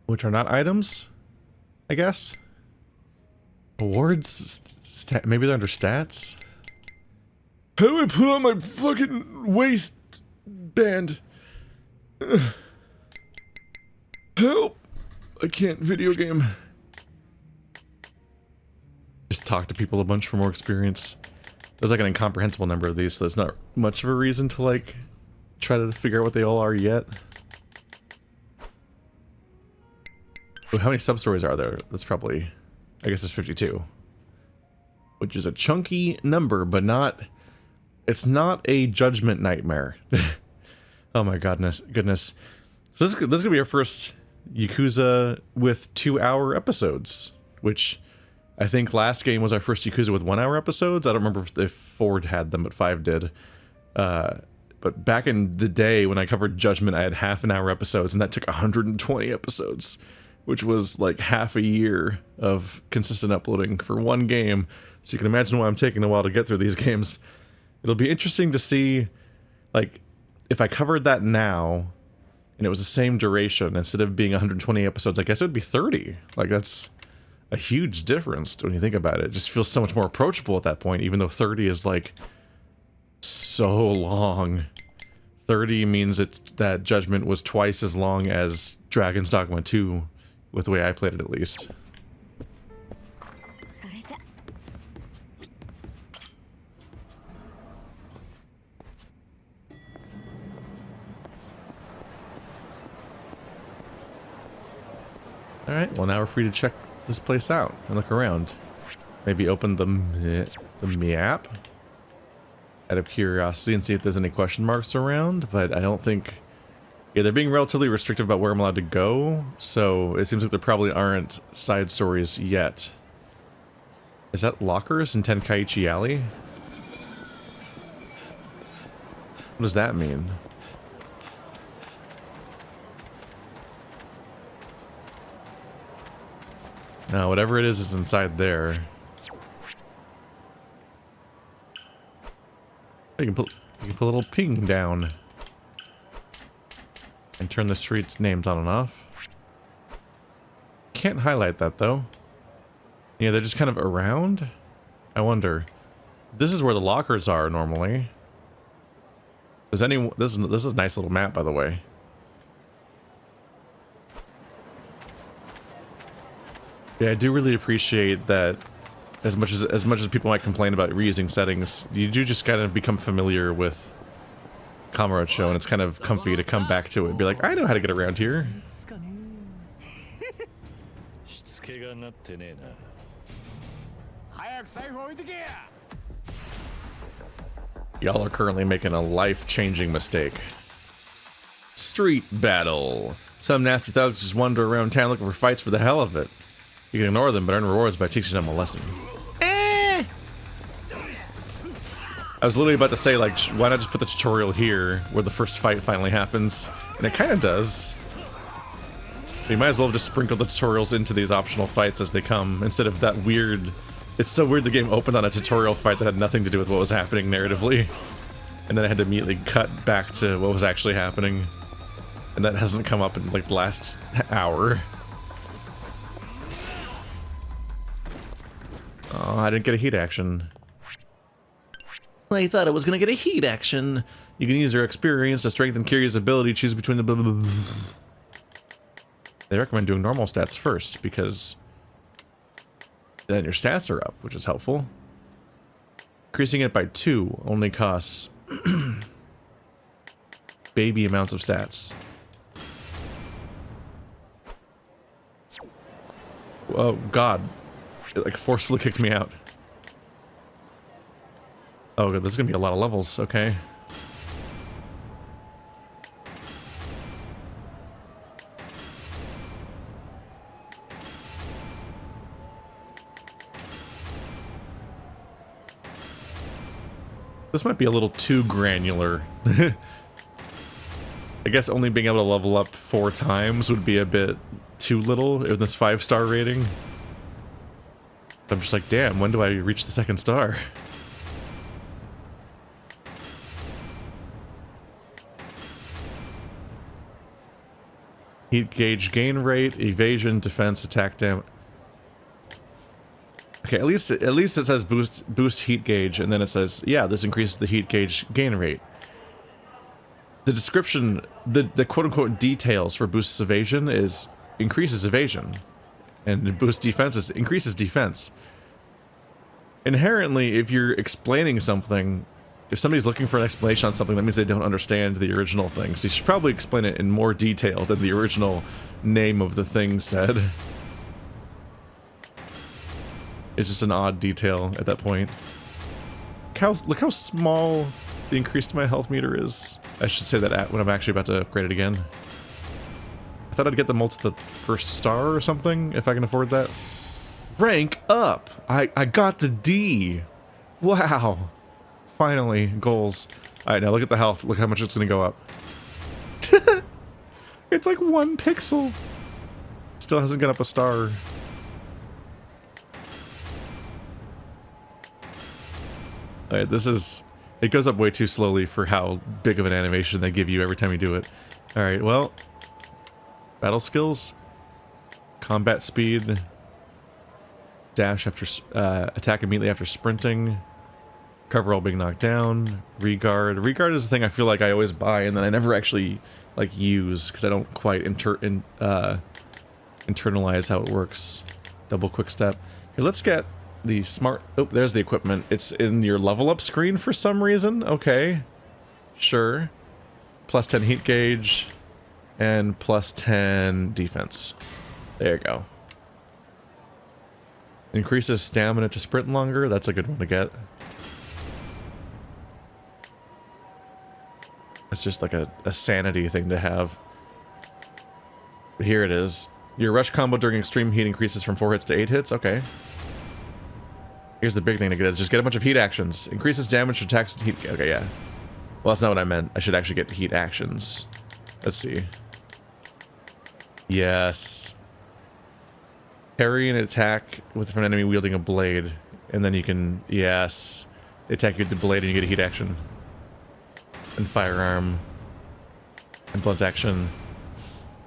which are not items, I guess. Awards? Maybe they're under stats? How do I put on my fucking waistband? Help! I can't video game. Just talk to people a bunch for more experience. There's like an incomprehensible number of these, so there's not much of a reason to like try to figure out what they all are yet. Ooh, how many sub-stories are there? That's probably, I guess it's 52. Which is a chunky number, but not, it's not a judgment nightmare. Oh my goodness. So this is gonna be our first Yakuza with 2-hour episodes, which I think last game was our first Yakuza with 1-hour episodes. I don't remember if 4 had them, but 5 did. But back in the day when I covered Judgment, I had half-an-hour episodes, and that took 120 episodes, which was like half a year of consistent uploading for one game. So you can imagine why I'm taking a while to get through these games. It'll be interesting to see, like, if I covered that now, and it was the same duration, instead of being 120 episodes, I guess it would be 30. Like, that's a huge difference when you think about it. It just feels so much more approachable at that point, even though 30 is like so long. 30 means it's that Judgment was twice as long as Dragon's Dogma 2, with the way I played it at least. Alright, well now we're free to check this place out and look around. Maybe open the map out of curiosity and see if there's any question marks around, but I don't think... Yeah, they're being relatively restrictive about where I'm allowed to go, so it seems like there probably aren't side stories yet. Is that lockers in Tenkaichi Alley? What does that mean? No, whatever it is inside there. You can put a little ping down and turn the streets names on and off. Can't highlight that though. Yeah, they're just kind of around. I wonder. This is where the lockers are normally. This is a nice little map, by the way. Yeah, I do really appreciate that. As much as people might complain about reusing settings, you do just kind of become familiar with Kamurocho, and it's kind of comfy to come back to it and be like, I know how to get around here. Y'all are currently making a life-changing mistake. Street battle. Some nasty thugs just wander around town looking for fights for the hell of it. You can ignore them, but earn rewards by teaching them a lesson. I was literally about to say, like, why not just put the tutorial here, where the first fight finally happens? And it kind of does. But you might as well just sprinkle the tutorials into these optional fights as they come, instead of that weird... It's so weird the game opened on a tutorial fight that had nothing to do with what was happening narratively. And then I had to immediately cut back to what was actually happening. And that hasn't come up in, like, the last hour. Oh, I didn't get a heat action. I thought I was gonna get a heat action. You can use your experience to strengthen Kiryu's ability. Choose between the blah, blah, blah. They recommend doing normal stats first, because then your stats are up, which is helpful. Increasing it by 2 only costs baby amounts of stats. Oh god. It like forcefully kicked me out. Oh god, this is gonna be a lot of levels, okay. This might be a little too granular. I guess only being able to level up 4 times would be a bit too little in this 5-star rating. I'm just like, damn, when do I reach the 2nd star? Heat gauge gain rate, evasion, defense, attack damage. Okay, at least it says boost heat gauge, and then it says, yeah, this increases the heat gauge gain rate. The description, the quote-unquote details for boosts evasion is increases evasion, and boost defense increases defense. Inherently, if you're explaining something, if somebody's looking for an explanation on something, that means they don't understand the original thing. So you should probably explain it in more detail than the original name of the thing said. It's just an odd detail at that point. Look how small the increase to my health meter is. I should say that when I'm actually about to upgrade it again. I thought I'd get them all to the 1st star or something, if I can afford that. Rank up! I got the D! Wow! Finally, goals. Alright, now look at the health. Look how much it's gonna go up. It's like 1 pixel. Still hasn't gone up a star. Alright, this is... It goes up way too slowly for how big of an animation they give you every time you do it. Alright, well... Battle skills. Combat speed. Dash after... attack immediately after sprinting. Cover while being knocked down. Regard. Regard is the thing I feel like I always buy and then I never actually, like, use, because I don't quite internalize how it works. Double quick step. Here, let's get... the smart... Oh, there's the equipment. It's in your level up screen for some reason. Okay. Sure. Plus 10 heat gauge. And plus 10 defense. There you go. Increases stamina to sprint longer. That's a good one to get. It's just like a sanity thing to have. But here it is. Your rush combo during extreme heat increases from 4 hits to 8 hits. Okay. Here's the big thing to get is just get a bunch of heat actions. Increases damage to attacks and heat... Okay, yeah. Well, that's not what I meant. I should actually get heat actions. Let's see. Yes. Parry an attack with an enemy wielding a blade. And then you can... Yes. They attack you with the blade and you get a heat action. And firearm. And blunt action.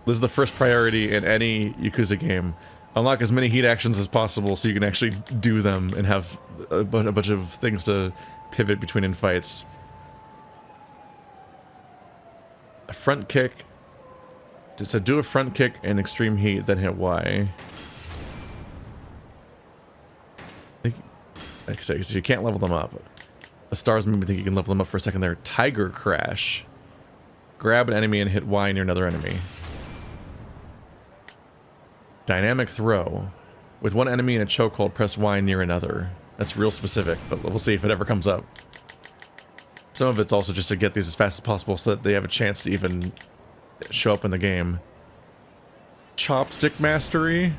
This is the first priority in any Yakuza game. Unlock as many heat actions as possible so you can actually do them and have a bunch of things to pivot between in fights. A front kick. So do a front kick in extreme heat, then hit Y. Like I say, so you can't level them up. The stars made me think you can level them up for a second there. Tiger Crash. Grab an enemy and hit Y near another enemy. Dynamic Throw. With one enemy in a chokehold, press Y near another. That's real specific, but we'll see if it ever comes up. Some of it's also just to get these as fast as possible so that they have a chance to even show up in the game. Chopstick Mastery.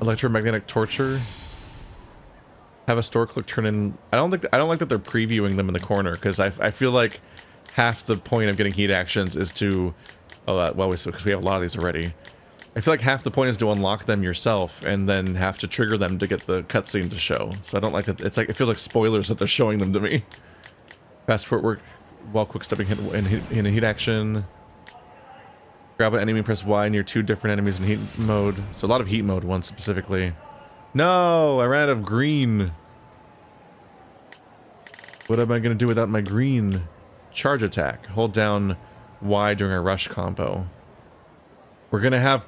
Electromagnetic Torture. Have a store clerk turn in. I don't like that they're previewing them in the corner, because I feel like half the point of getting heat actions is to, because we have a lot of these already. I feel like half the point is to unlock them yourself and then have to trigger them to get the cutscene to show. So I don't like that. It's like, it feels like spoilers that they're showing them to me. Fast footwork while quick stepping in a heat action. Grab an enemy, press Y near 2 different enemies in heat mode. So a lot of heat mode ones specifically. No, I ran out of green. What am I going to do without my green? Charge attack. Hold down Y during a rush combo. We're going to have...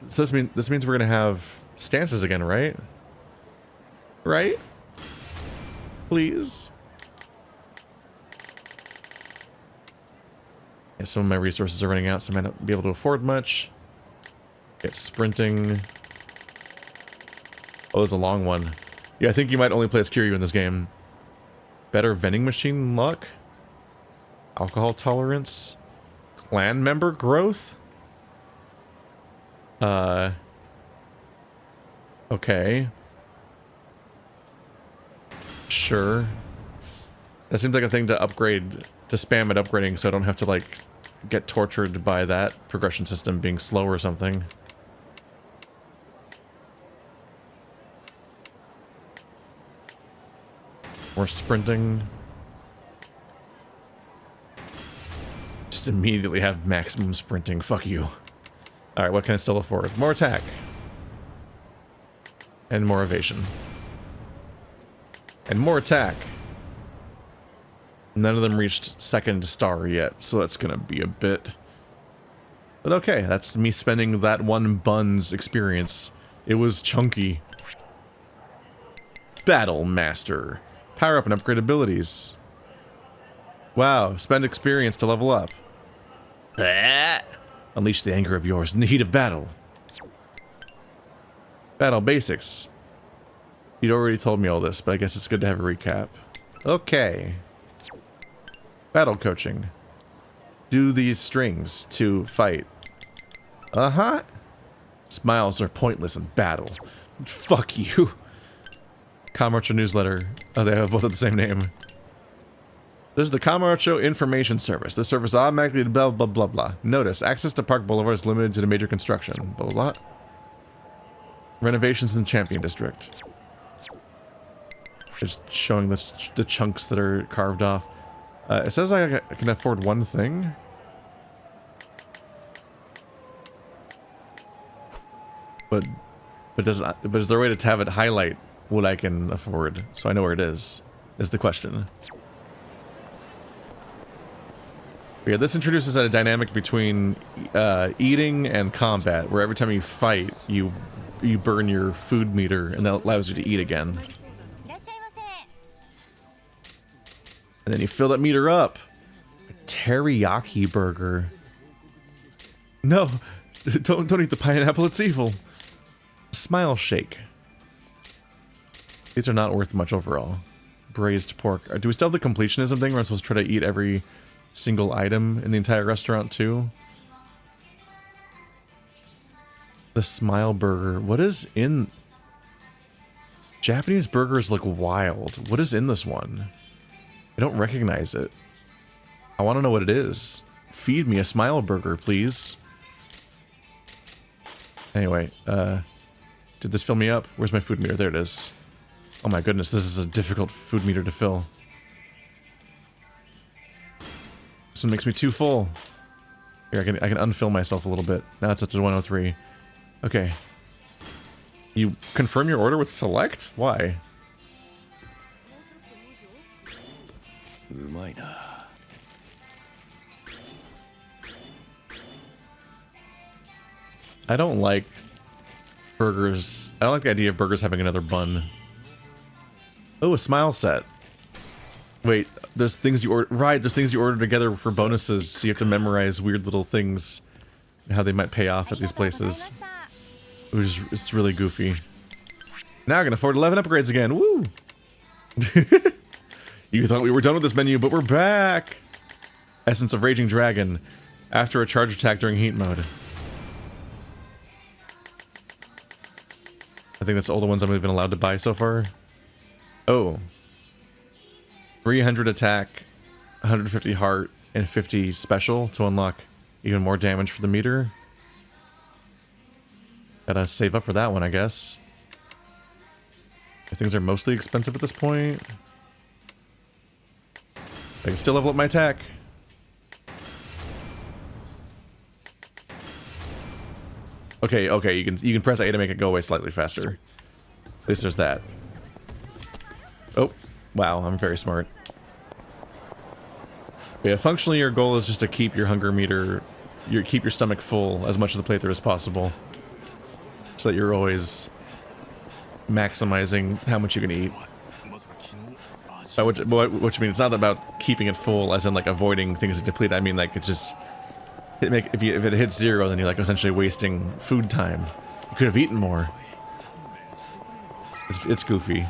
So this means we're going to have stances again, right? Right? Please? Yeah, some of my resources are running out, so I might not be able to afford much. Get sprinting. Oh, there's a long one. Yeah, I think you might only play as Kiryu in this game. Better vending machine luck? Alcohol tolerance? Clan member growth? Okay. Sure. That seems like a thing to upgrade, to spam at upgrading so I don't have to, like, get tortured by that progression system being slow or something. More sprinting. Just immediately have maximum sprinting. Fuck you. Alright, what can I still afford? More attack. And more evasion. And more attack. None of them reached second star yet, so that's gonna be a bit... But okay, that's me spending that one Buns experience. It was chunky. Battle Master. Power up and upgrade abilities. Wow, spend experience to level up. Unleash the anger of yours in the heat of battle. Battle basics. You'd already told me all this, but I guess it's good to have a recap. Okay. Battle coaching. Do these strings to fight. Uh-huh. Smiles are pointless in battle. Fuck you. Kamurocho newsletter. Oh, they have both the same name. This is the Kamurocho Information Service. This service automatically blah blah blah blah. Notice, access to Park Boulevard is limited to the major construction. Blah blah blah. Renovations in Champion District. Just showing the chunks that are carved off. It says I can afford one thing. But is there a way to have it highlight what I can afford so I know where it is the question. But yeah, this introduces a dynamic between eating and combat, where every time you fight, you burn your food meter, and that allows you to eat again. And then you fill that meter up. A teriyaki burger. No, don't eat the pineapple, it's evil. Smile shake. These are not worth much overall. Braised pork. Do we still have the completionism thing where I'm supposed to try to eat every single item in the entire restaurant too? The smile burger. What is in... Japanese burgers look wild. What is in this one? I don't recognize it. I want to know what it is. Feed me a smile burger, please. Anyway, did this fill me up? Where's my food meter? There it is. Oh my goodness, this is a difficult food meter to fill. This one makes me too full. Here, I can unfill myself a little bit. Now it's up to 103. Okay. You confirm your order with select? Why? I don't like burgers. I don't like the idea of burgers having another bun. Oh, a smile set. Wait, there's things you order. Right, there's things you order together for bonuses, so you have to memorize weird little things and how they might pay off at these places. It's really goofy. Now I can afford 11 upgrades again. Woo! You thought we were done with this menu, but we're back! Essence of Raging Dragon. After a charge attack during heat mode. I think that's all the ones I'm even allowed to buy so far. Oh. 300 attack, 150 heart, and 50 special to unlock even more damage for the meter. Gotta save up for that one, I guess. Things are mostly expensive at this point. I can still level up my attack. Okay, okay, you can press A to make it go away slightly faster. At least there's that. Oh, wow, I'm very smart. But yeah, functionally your goal is just to keep your hunger meter, keep your stomach full as much of the playthrough as possible. So that you're always maximizing how much you can eat. Which means it's not about keeping it full as in like avoiding things that deplete. I mean like it's just if it hits 0, then you're like essentially wasting food time. You could have eaten more. It's goofy.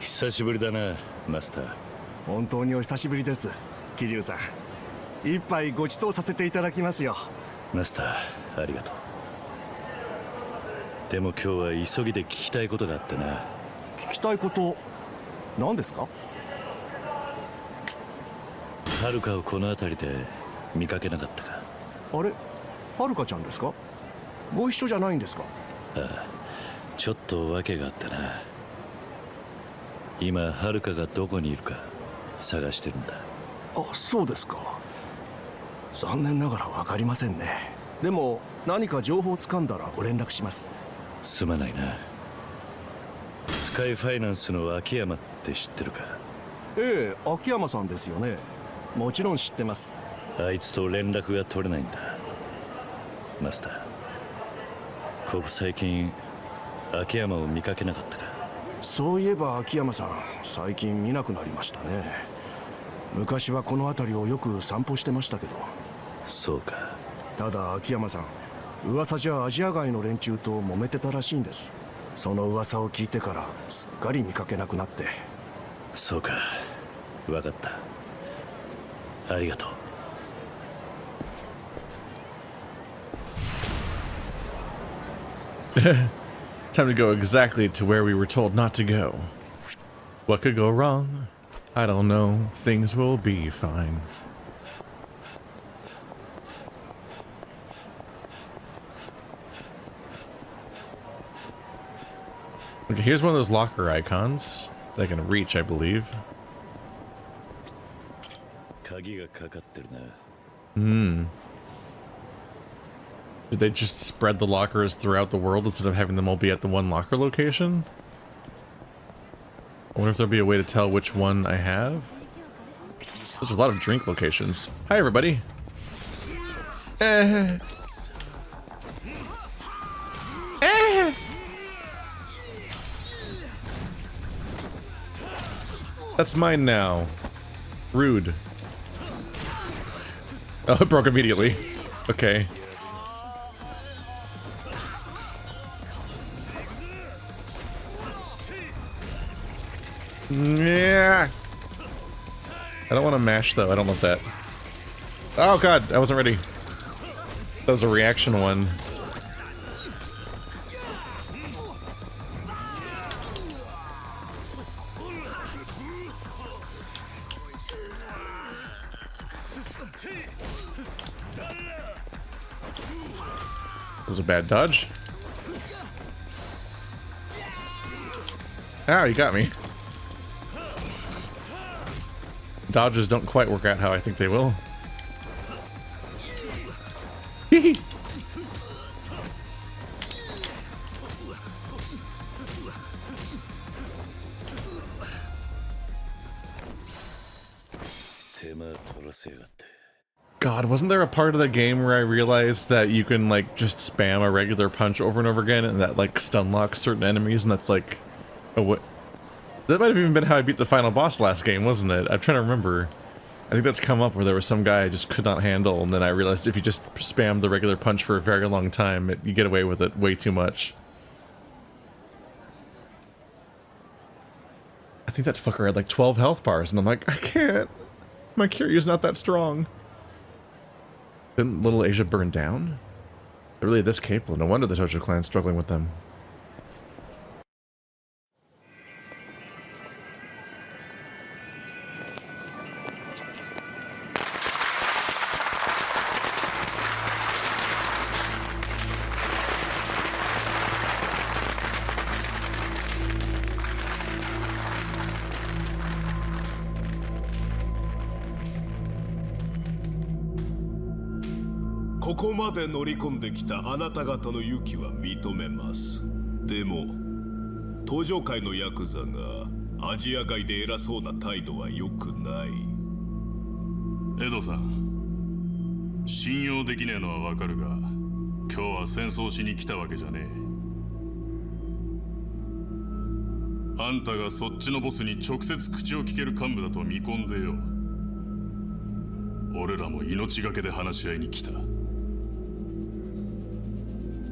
久しぶりだな、マスター。本当にお久しぶりです、桐生さん。一杯ご馳走させていただきますよ。マスター、ありがとう。でも今日は急ぎで聞きたいことがあってな。聞きたいこと、何ですか？はるかをこの辺りで見かけなかったか？あれ、はるかちゃんですか？ご一緒じゃないんですか？ああ、ちょっと訳があってな。今はるかがどこにいるか探してるんだ。あ、そうですか。残念ながら分かりませんね。でも何か情報をつかんだらご連絡します。すまないな。スカイファイナンスの秋山って知ってるか？ええ、秋山さんですよね。もちろん知ってます。あいつと連絡が取れないんだ。マスター、ここ最近秋山を見かけなかったか？そういえば秋山さん、最近見なくなりましたね。昔はこの辺りをよく散歩してましたけど。そうか。ただ秋山さん、噂じゃアジア外の連中と揉めてたらしいんです。その噂を聞いてからすっかり見かけなくなって。そうか、分かった。ありがとう。Time to go exactly to where we were told not to go. What could go wrong? I don't know. Things will be fine. Okay, here's one of those locker icons that I can reach, I believe. Did they just spread the lockers throughout the world instead of having them all be at the one locker location? I wonder if there'll be a way to tell which one I have. There's a lot of drink locations. Hi, everybody. That's mine now. Rude. Oh, it broke immediately. Okay. Yeah. I don't want to mash though. I don't love that. Oh god, I wasn't ready. That was a reaction one. That was a bad dodge. Ow, you got me. Dodges don't quite work out how I think they will. God, wasn't there a part of the game where I realized that you can like just spam a regular punch over and over again and that like stun locks certain enemies, and that's like a what? That might have even been how I beat the final boss last game, wasn't it? I'm trying to remember. I think that's come up where there was some guy I just could not handle, and then I realized if you just spam the regular punch for a very long time, you get away with it way too much. I think that fucker had like 12 health bars, and I'm like, I can't. My Kiryu's not that strong. Didn't Little Asia burn down? They're really this capable. No wonder the Tojo clan's struggling with them.ここまで乗り込んできたあなた方の勇気は認めます。でも登場界のヤクザがアジア外で偉そうな態度は良くない。エドさん、信用できねえのはわかるが、今日は戦争しに来たわけじゃねえ。あんたがそっちのボスに直接口を聞ける幹部だと見込んでよ。俺らも命がけで話し合いに来た。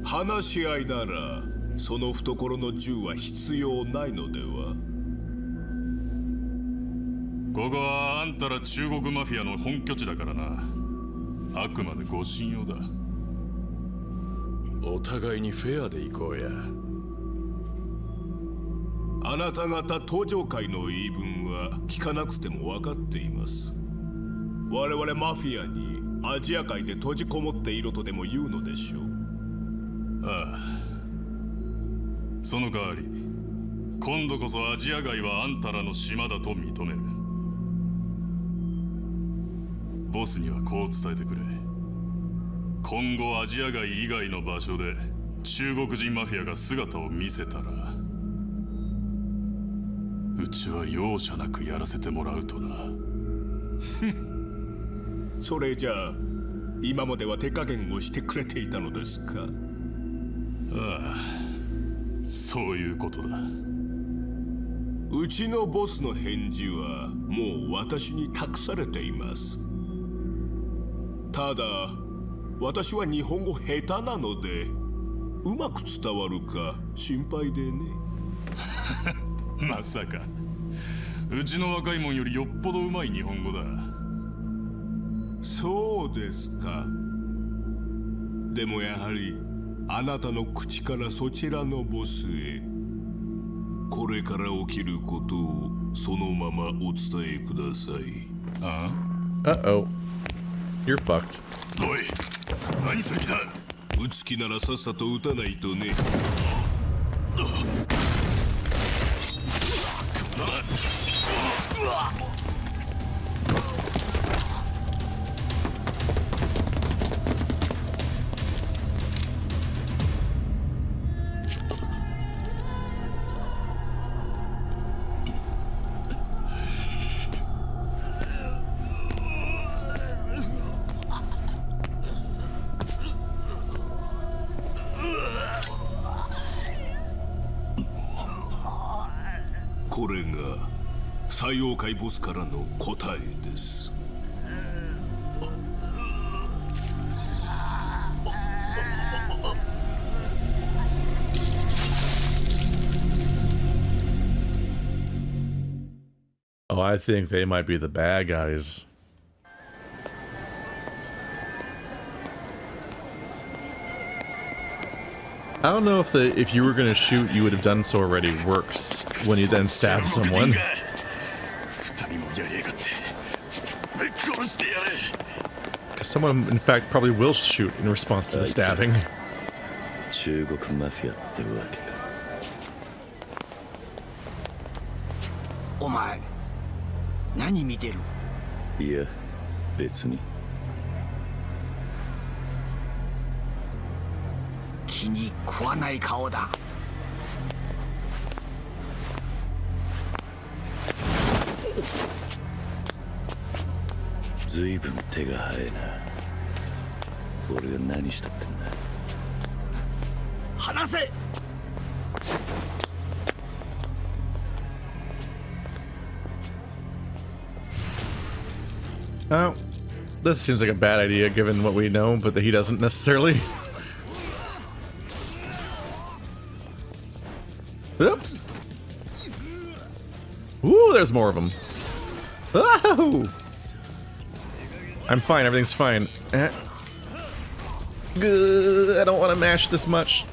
話し合いならその懐の銃は必要ないのでは。ここはあんたら中国マフィアの本拠地だからな。あくまでご信用だ。お互いにフェアで行こうや。あなた方登場界の言い分は聞かなくても分かっています。我々マフィアにアジア界で閉じこもっていろとでも言うのでしょう。ああ、その代わり今度こそアジア外はあんたらの島だと認める。ボスにはこう伝えてくれ。今後アジア外以外の場所で中国人マフィアが姿を見せたら、うちは容赦なくやらせてもらうとな。それじゃあ今までは手加減をしてくれていたのですか。ああ、そういうことだ。うちのボスの返事はもう私に託されています。ただ私は日本語下手なのでうまく伝わるか心配でね。まさかうちの若いもんよりよっぽどうまい日本語だ。そうですか。でもやはりあなたの口からそちらのボスへこれから起きることをそのままお伝えください。ああ Uh-oh. You're fucked. おい、何する気だ。撃つ気ならさっさと撃たないとね。これが採用界ボスからの答えです。Oh, I think they might be the bad guys. I don't know if you were gonna shoot, you would have done so already works when you then stab someone. Because someone, in fact, probably will shoot in response to the stabbing. 中国マフィアってわけか。お前、何見てる？いや、別に。気に食わない顔だ。ずいぶん手が早いな。俺が何したってんだ。離せ。Oh, this seems like a bad idea given what we know, but that he doesn't necessarily. Oop. Ooh, there's more of them. Oh! I'm fine, everything's fine. I don't want to mash this much.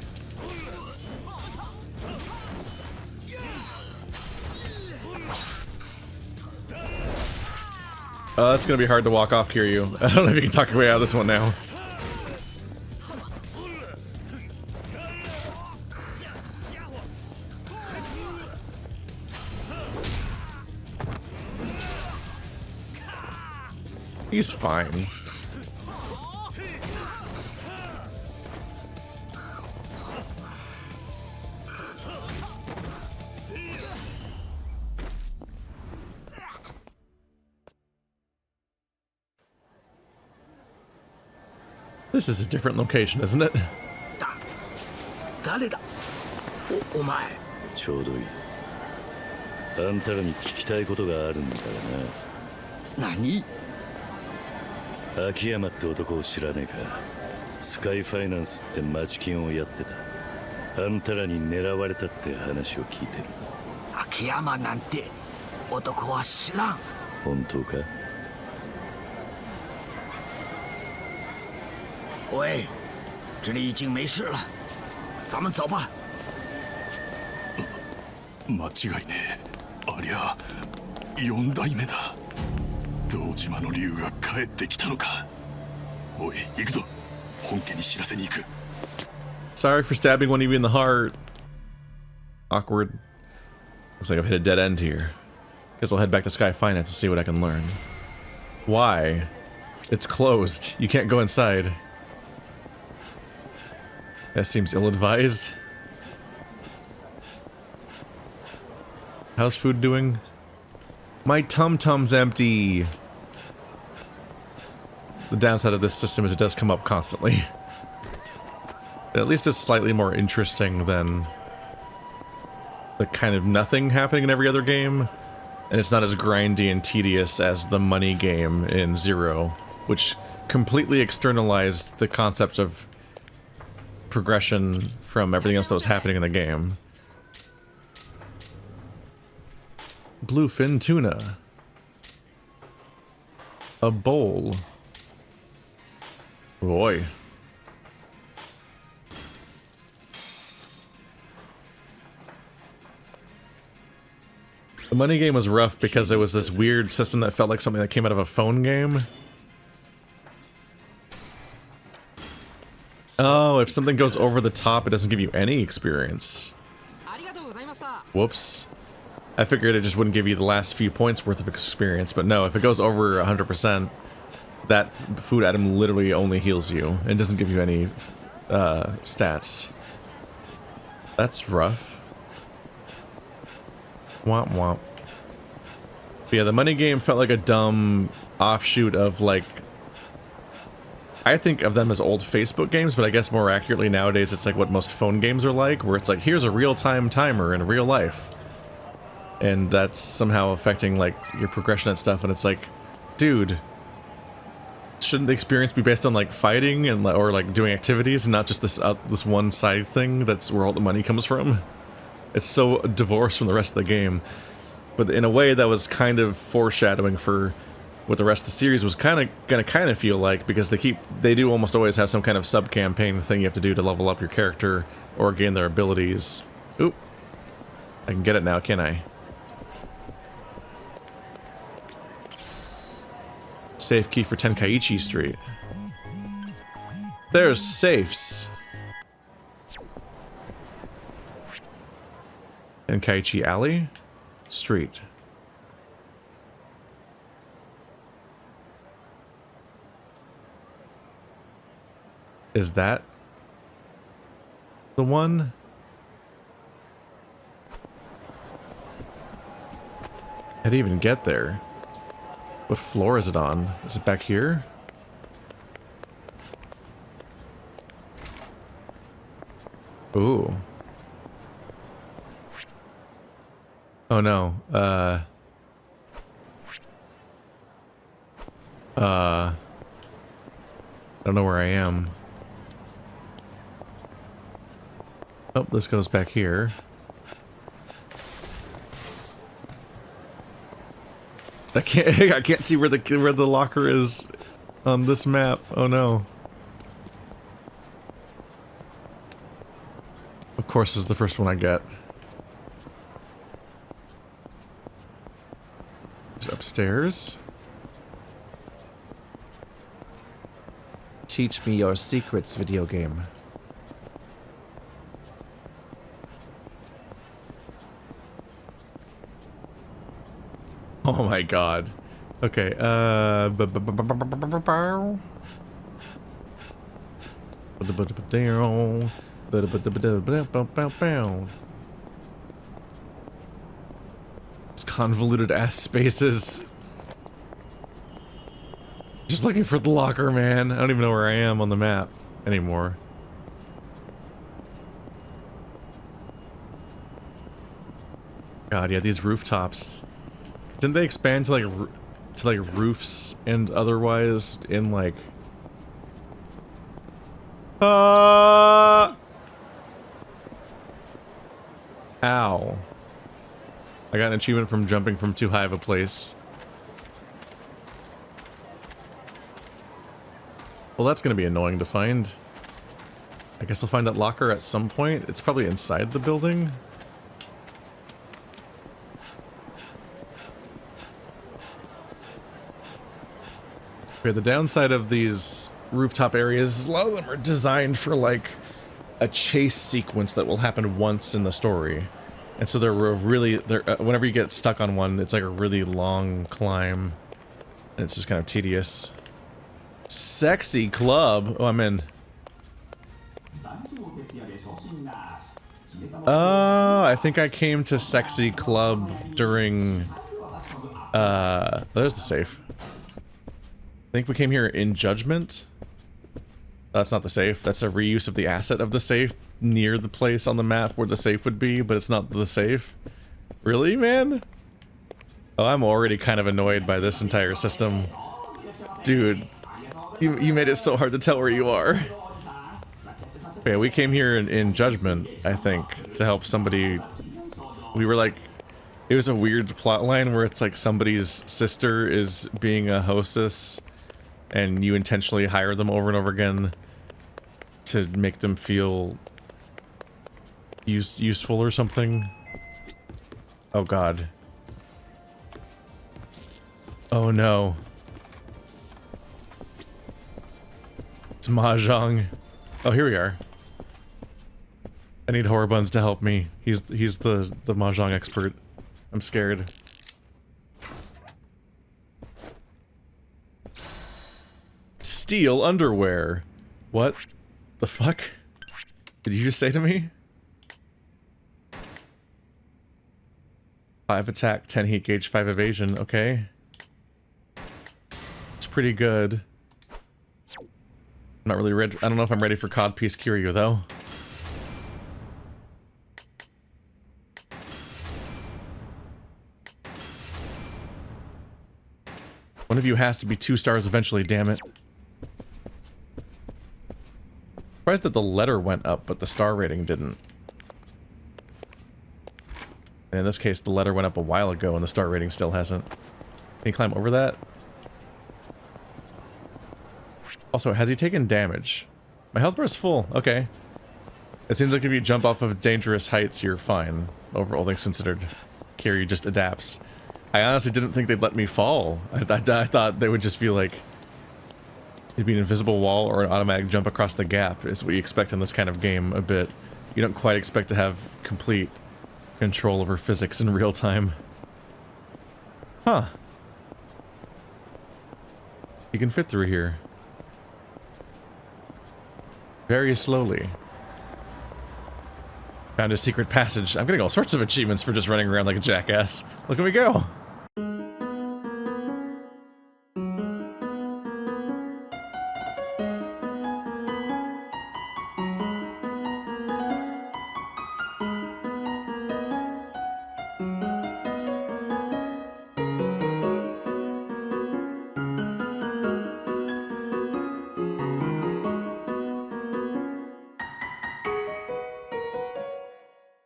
That's gonna be hard to walk off, Kiryu. I don't know if you can talk your way out of this one now. He's fine. This is a different location, isn't it? 誰だお前ちょうどいいあんたらに聞きたいことがあるんだよな何秋山って男を知らねえかスカイファイナンスって町金をやってたあんたらに狙われたって話を聞いてる秋山なんて男は知らん本当か喂这里已经没事了咱们走吧間違いねえありゃ4代目だ堂島の竜が帰ってきたのかおい行くぞ本家に知らせに行く Sorry for stabbing one of you in the heart. Awkward. Looks like I've hit a dead end here. Guess I'll head back to Sky Finance to see what I can learn. Why? It's closed. You can't go inside. That seems ill-advised. How's food doing? My tum-tum's empty. The downside of this system is it does come up constantly. But at least it's slightly more interesting than the kind of nothing happening in every other game. And it's not as grindy and tedious as the money game in Zero, which completely externalized the concept of progression from everything else that was happening in the game. Bluefin tuna. A bowl. Boy. The money game was rough because it was this weird system that felt like something that came out of a phone game. Oh, if something goes over the top, it doesn't give you any experience. Whoops. I figured it just wouldn't give you the last few points worth of experience, but no, if it goes over 100%, that food item literally only heals you and doesn't give you any stats. That's rough. Womp womp. But yeah, the money game felt like a dumb offshoot of, like, I think of them as old Facebook games, but I guess more accurately nowadays it's like what most phone games are like, where it's like, here's a real-time timer in real life. And that's somehow affecting, like, your progression and stuff, and it's like, dude, shouldn't the experience be based on, like, fighting and or, like, doing activities and not just this this one side thing that's where all the money comes from? It's so divorced from the rest of the game. But in a way, that was kind of foreshadowing for what the rest of the series was gonna feel like, because they do almost always have some kind of sub-campaign thing you have to do to level up your character or gain their abilities. Oop. I can get it now, can't I? Safe key for Tenkaichi Street. There's safes. Tenkaichi Alley? Street. Is that the one? How do you even get there? What floor is it on? Is it back here? Ooh. Oh no. I don't know where I am. Oh, this goes back here. I can't see where the locker is on this map. Oh no. Of course, this is the first one I get. Is it upstairs? Teach me your secrets, video game. Oh my god. Okay, It's convoluted ass spaces. Just looking for the locker, man. I don't even know where I am on the map anymore. God, yeah, these rooftops. Didn't they expand to like roofs and otherwise in like Ow. I got an achievement from jumping from too high of a place. Well, that's gonna be annoying to find. I guess I'll find that locker at some point. It's probably inside the building. Okay, the downside of these rooftop areas is a lot of them are designed for like a chase sequence that will happen once in the story. And so they're really, whenever you get stuck on one, it's like a really long climb. And it's just kind of tedious. Sexy club. Oh, I'm in. I think I came to Sexy Club during, there's the safe. I think we came here in Judgment. That's not the safe. That's a reuse of the asset of the safe near the place on the map where the safe would be, but it's not the safe. Really, man? Oh, I'm already kind of annoyed by this entire system. Dude, you made it so hard to tell where you are. Okay, we came here in Judgment, I think, to help somebody. We were like, it was a weird plot line where it's like somebody's sister is being a hostess and you intentionally hire them over and over again to make them feel useful or something. Oh god. Oh no. It's Mahjong. Oh, here we are. I need Horrorbuns to help me. He's the Mahjong expert. I'm scared. Steal underwear. What the fuck? Did you just say to me? 5 attack, 10 heat gauge, 5 evasion. Okay. It's pretty good. I'm not really ready. I don't know if I'm ready for Codpiece Kiryu though. One of you has to be 2 stars eventually, damn it. Surprised that the letter went up, but the star rating didn't. And in this case, the letter went up a while ago and the star rating still hasn't. Can you climb over that? Also, has he taken damage? My health bar is full. Okay. It seems like if you jump off of dangerous heights, you're fine. Overall things considered. Kiryu just adapts. I honestly didn't think they'd let me fall. I thought they would just be like... It'd be an invisible wall or an automatic jump across the gap is what you expect in this kind of game a bit. You don't quite expect to have complete control over physics in real time. Huh. You can fit through here. Very slowly. Found a secret passage. I'm getting all sorts of achievements for just running around like a jackass. Look at me go!